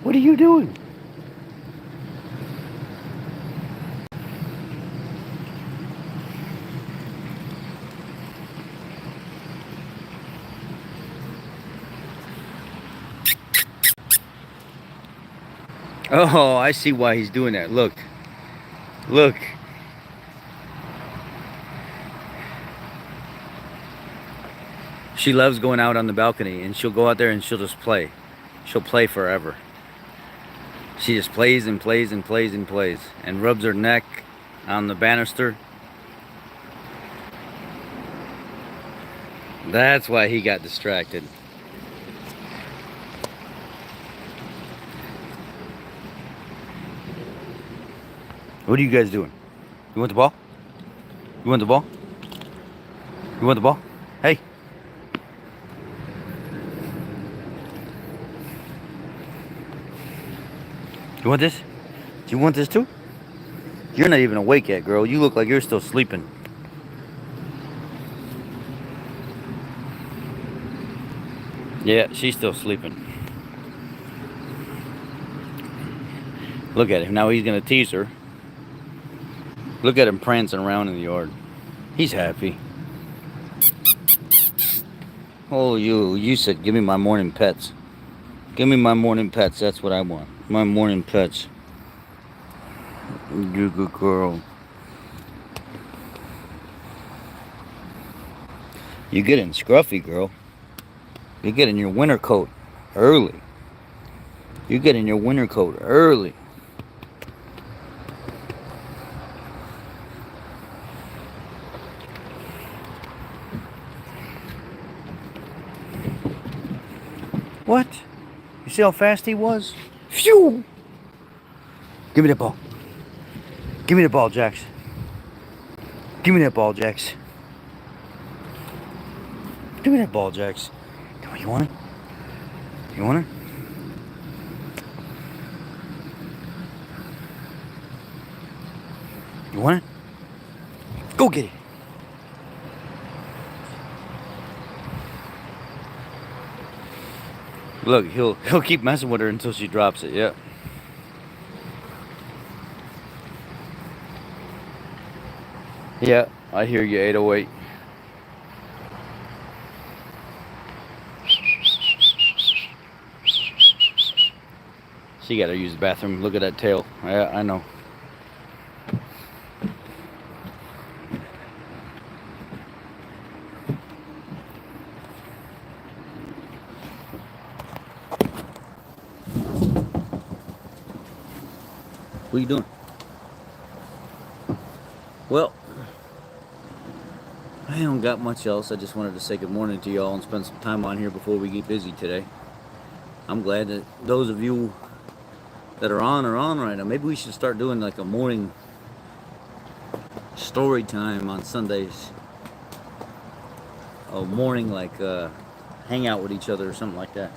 What are you doing? Oh, I see why he's doing that. Look. Look. She loves going out on the balcony and she'll go out there and she'll just play. She'll play forever. She just plays and plays and plays and plays and rubs her neck on the banister. That's why he got distracted. What are you guys doing? You want the ball? You want the ball? You want the ball? Hey. You want this? Do you want this too? You're not even awake yet, girl. You look like you're still sleeping. Yeah, she's still sleeping. Look at him. Now he's going to tease her. Look at him prancing around in the yard. He's happy. Oh, you said, give me my morning pets. Give me my morning pets. That's what I want. My morning pets. You good girl. You getting scruffy, girl. You getting your winter coat early. You getting your winter coat early. What? You see how fast he was? Phew! Give me that ball. Give me the ball, Jax. Give me that ball, Jax. Give me that ball, Jax. Come on, you want it? You want it? You want it? Go get it. Look, he'll keep messing with her until she drops it. Yeah. Yeah, I hear you, 808. She gotta use the bathroom. Look at that tail. Yeah, I know. What are you doing? Well, I don't got much else. I just wanted to say good morning to y'all and spend some time on here before we get busy today. I'm glad that those of you that are on right now. Maybe we should start doing like a morning story time on Sundays. A morning like hang out with each other or something like that,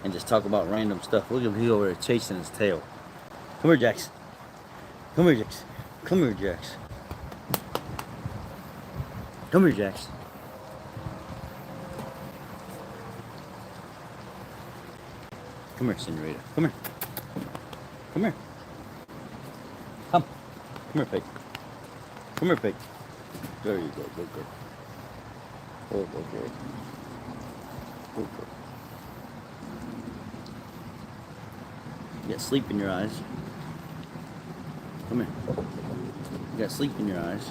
and just talk about random stuff. Look at him, he's over there chasing his tail. Come here, Jax. Come here, Jax. Come here, Jax. Come here, Jax. Come here, Senorita. Come here. Come here. Come. Come here, pig. Come here, pig. There you go. Good girl. Good, good, good. Good girl. You got sleep in your eyes. Come here. You got sleep in your eyes.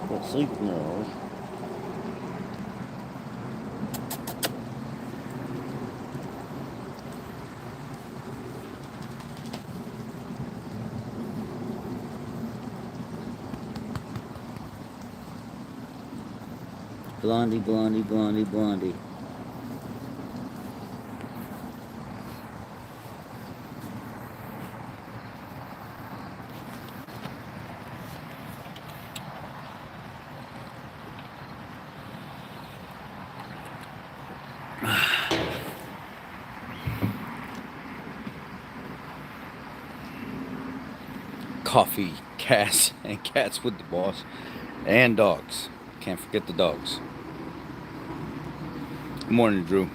You got sleep in your eyes. Blondie, blondie, blondie, blondie. Coffee, cats, and cats with the boss, and dogs. Can't forget the dogs. Good morning, Drew.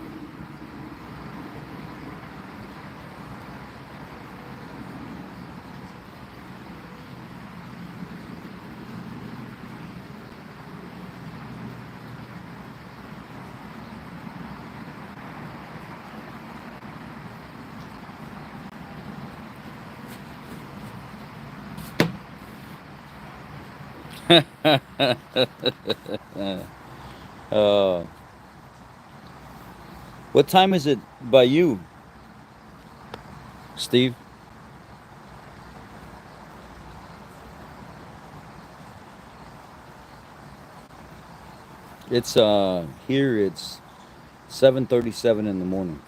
uh, what time is it by you, Steve? It's here it's 7:37 in the morning.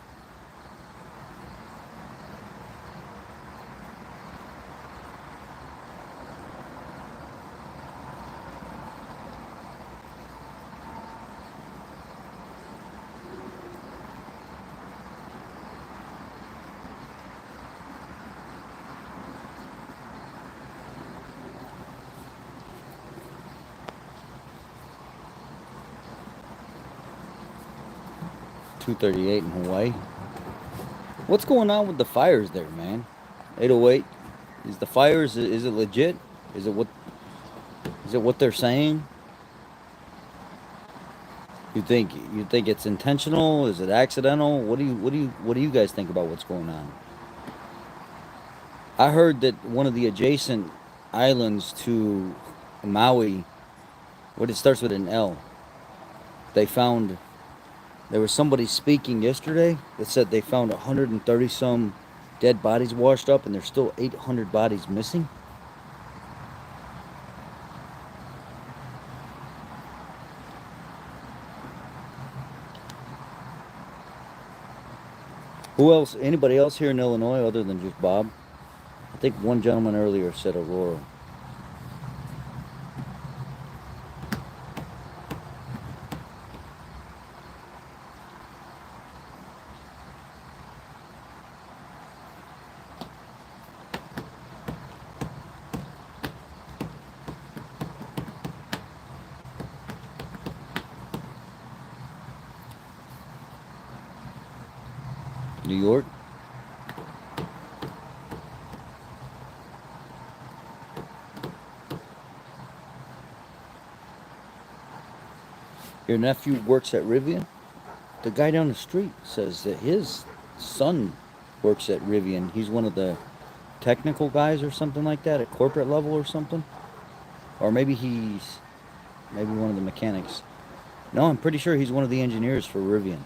.38 in Hawaii. What's going on with the fires there, man? 808. Is the fires? Is it legit? Is it what? Is it what they're saying? You think it's intentional? Is it accidental? What do you guys think about what's going on? I heard that one of the adjacent islands to Maui, what it starts with an L, they found there was somebody speaking yesterday that said they found 130 some dead bodies washed up, and there's still 800 bodies missing. Who else? Anybody else here in Illinois other than just Bob? I think one gentleman earlier said Aurora. New York? Your nephew works at Rivian? The guy down the street says that his son works at Rivian. He's one of the technical guys or something like that at corporate level or something. Or maybe he's maybe one of the mechanics. No, I'm pretty sure he's one of the engineers for Rivian.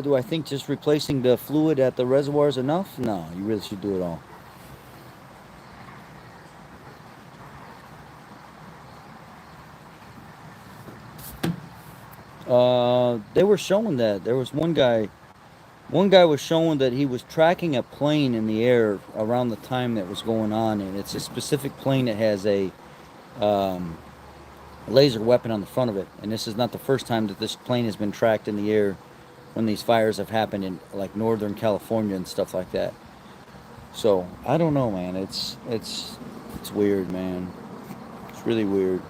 Do I think just replacing the fluid at the reservoir is enough? No, you really should do it all. They were showing that. There was one guy One guy was showing that he was tracking a plane in the air around the time that was going on, and it's a specific plane that has a um, laser weapon on the front of it. And this is not the first time that this plane has been tracked in the air when these fires have happened in like Northern California and stuff like that. So I don't know, man. It's weird, man. It's really weird.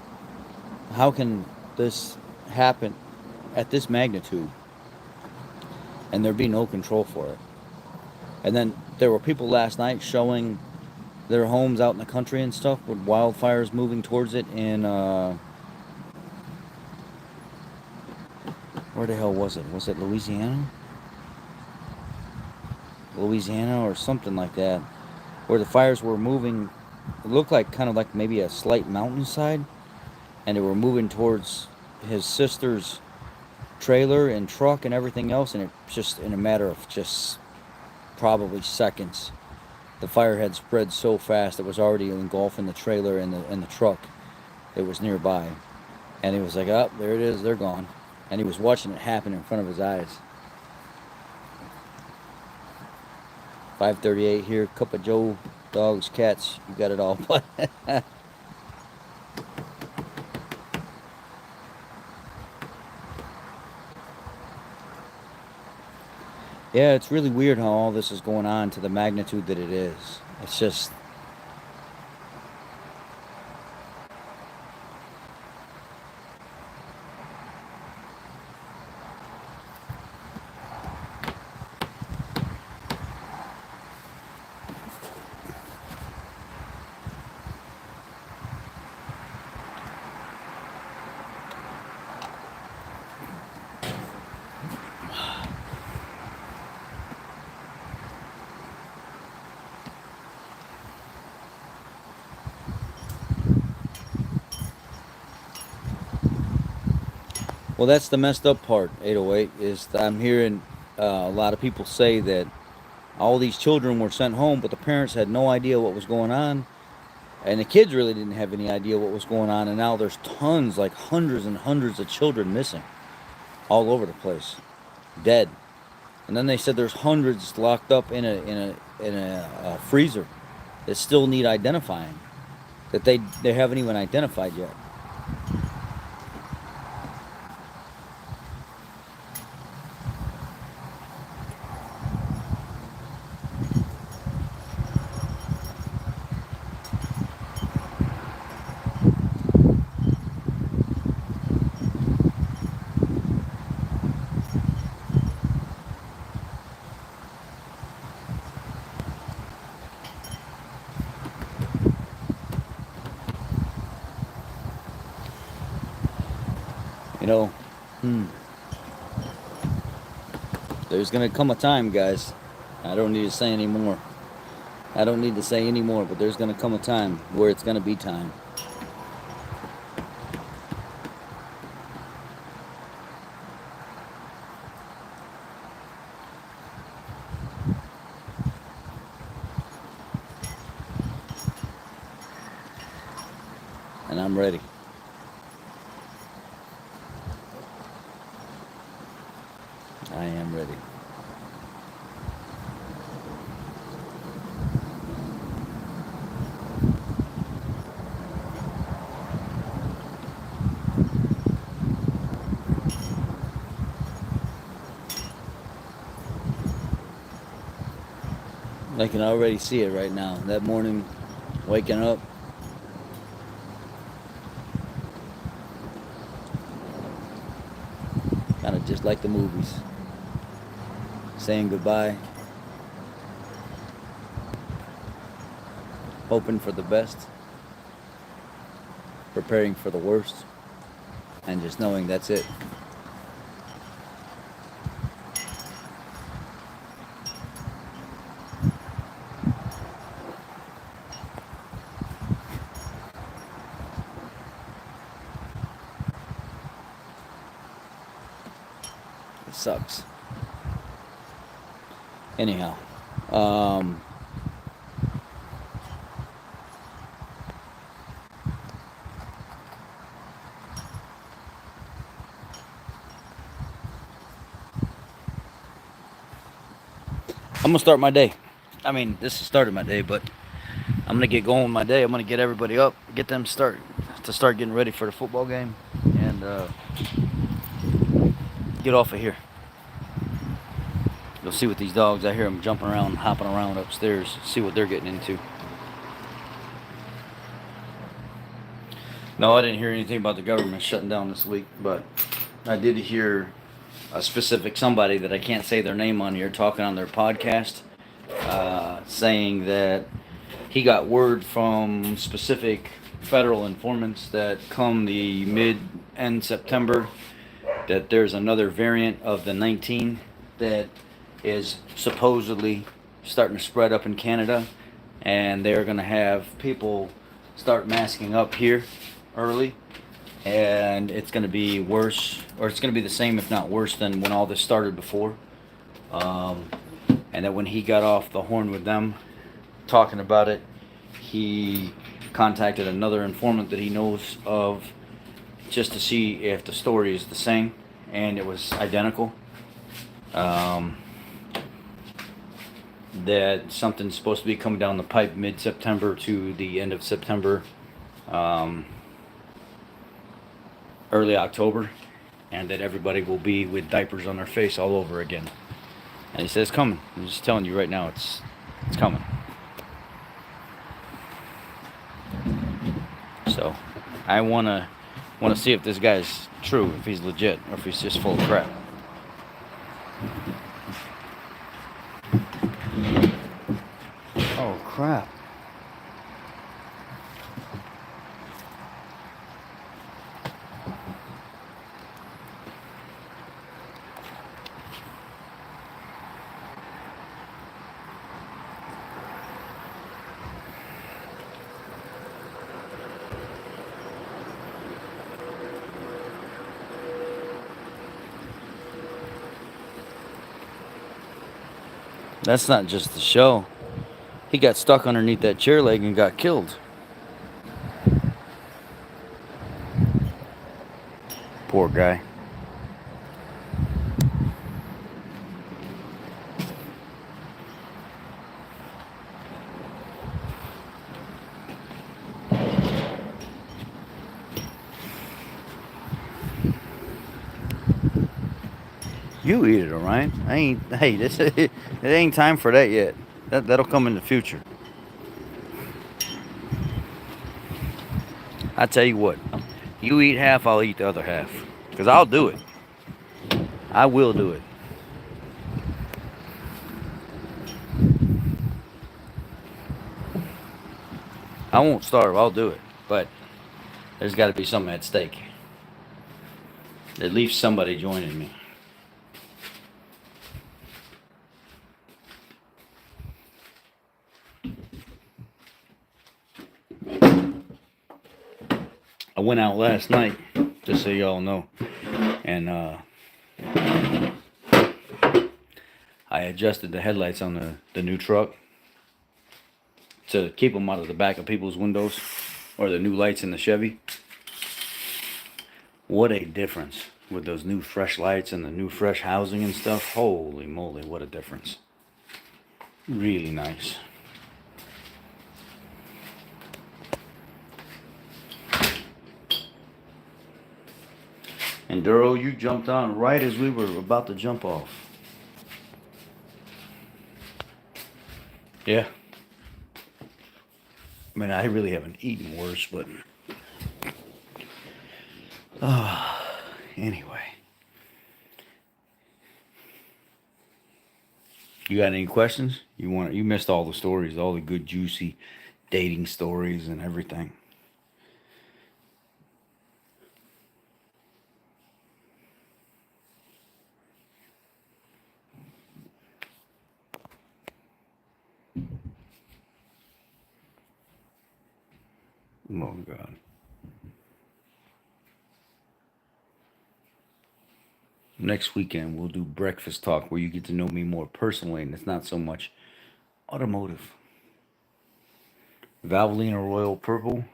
How can this happen at this magnitude and there be no control for it? And then there were people last night showing their homes out in the country and stuff with wildfires moving towards it in where the hell was it? Was it Louisiana? Louisiana or something like that, where the fires were moving. It looked like kind of like maybe a slight mountainside, and they were moving towards his sister's trailer and truck and everything else, and it just in a matter of just probably seconds, the fire had spread so fast it was already engulfing the trailer and the truck that was nearby. And he was like, "Oh, there it is, they're gone," and he was watching it happen in front of his eyes. 5:38 here. Cup of Joe, dogs, cats, you got it all. Yeah, it's really weird how all this is going on to the magnitude that it is. It's just, well, that's the messed up part, 808, is that I'm hearing a lot of people say that all these children were sent home, but the parents had no idea what was going on, and the kids really didn't have any idea what was going on, and now there's tons, like hundreds and hundreds of children missing all over the place, dead. And then they said there's hundreds locked up in a freezer that still need identifying, that they haven't even identified yet. You know, hmm, there's gonna come a time, guys. I don't need to say any more. I don't need to say any more, but there's gonna come a time where it's gonna be time. And I'm ready. I am ready. I can already see it right now. That morning, waking up, kind of just like the movies. Saying goodbye, hoping for the best, preparing for the worst, and just knowing that's it. It sucks. Anyhow, um, I'm gonna start my day. I mean, this has started my day, but I'm gonna get going with my day. I'm gonna get everybody up, get them start getting ready for the football game, and get off of here. You'll see what these dogs. I hear them jumping around, hopping around upstairs. See what they're getting into. No, I didn't hear anything about the government shutting down this week, but I did hear a specific somebody that I can't say their name on here talking on their podcast, saying that he got word from specific federal informants that come the mid-end September that there's another variant of the 19 that is supposedly starting to spread up in Canada, and they're going to have people start masking up here early, and it's going to be worse, or it's going to be the same if not worse than when all this started before. And that when he got off the horn with them talking about it, he contacted another informant that he knows of just to see if the story is the same, and it was identical. That something's supposed to be coming down the pipe mid-September to the end of September, early October, and that everybody will be with diapers on their face all over again. And he says it's coming. I'm just telling you right now, it's coming. So I wanna see if this guy's true, if he's legit, or if he's just full of crap. Oh crap. That's not just the show. He got stuck underneath that chair leg and got killed. Poor guy. You eat it, Orion. It ain't time for that yet. That'll come in the future. I tell you what, you eat half, I'll eat the other half. Because I'll do it. I will do it. I won't starve, I'll do it. But there's got to be something at stake. At least somebody joining me. I went out last night, just so y'all know, and I adjusted the headlights on the new truck to keep them out of the back of people's windows, or the new lights in the Chevy. What a difference with those new fresh lights and the new fresh housing and stuff. Holy moly, what a difference. Really nice. And Duro, you jumped on right as we were about to jump off. Yeah. I mean, I really haven't eaten worse, but... anyway. You got any questions? You missed all the stories, all the good, juicy dating stories and everything. Oh, God. Next weekend, we'll do breakfast talk where you get to know me more personally, and it's not so much automotive. Valvoline or Royal Purple?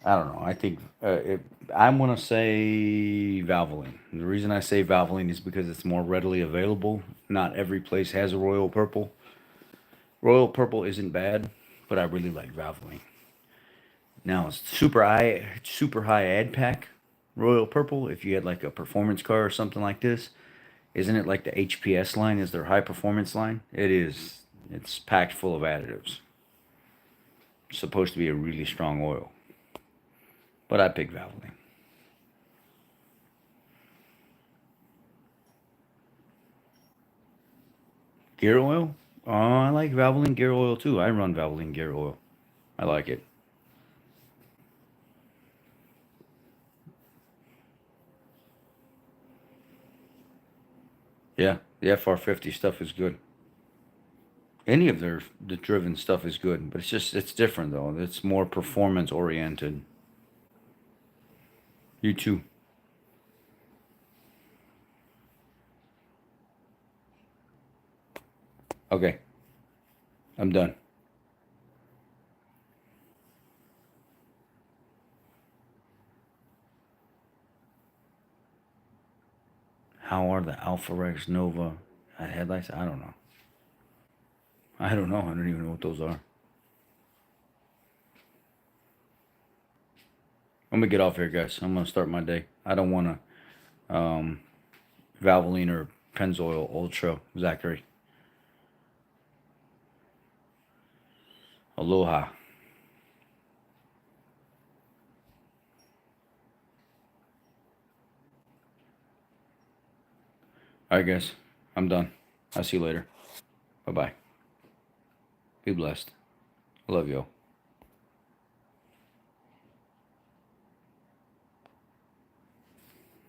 I don't know. I think I'm gonna say Valvoline. The reason I say Valvoline is because it's more readily available. Not every place has a Royal Purple. Royal Purple isn't bad, but I really like Valvoline. Now, super high ad pack Royal Purple. If you had like a performance car or something like this, isn't it like the HPS line? Is their high performance line? It is. It's packed full of additives. It's supposed to be a really strong oil, but I pick Valvoline. Gear oil? Oh, I like Valvoline gear oil too. I run Valvoline gear oil. I like it. Yeah, the FR50 stuff is good. Any of their the driven stuff is good, but it's different though. It's more performance oriented. You too. Okay, I'm done. How are the Alpha Rex Nova headlights? I don't know. I don't know. I don't even know what those are. I'm gonna get off here, guys. I'm gonna start my day. I don't wanna um Valvoline or Pennzoil Ultra Zachary. Aloha. Alright guys. I'm done. I'll see you later. Bye bye. Be blessed. I love you all.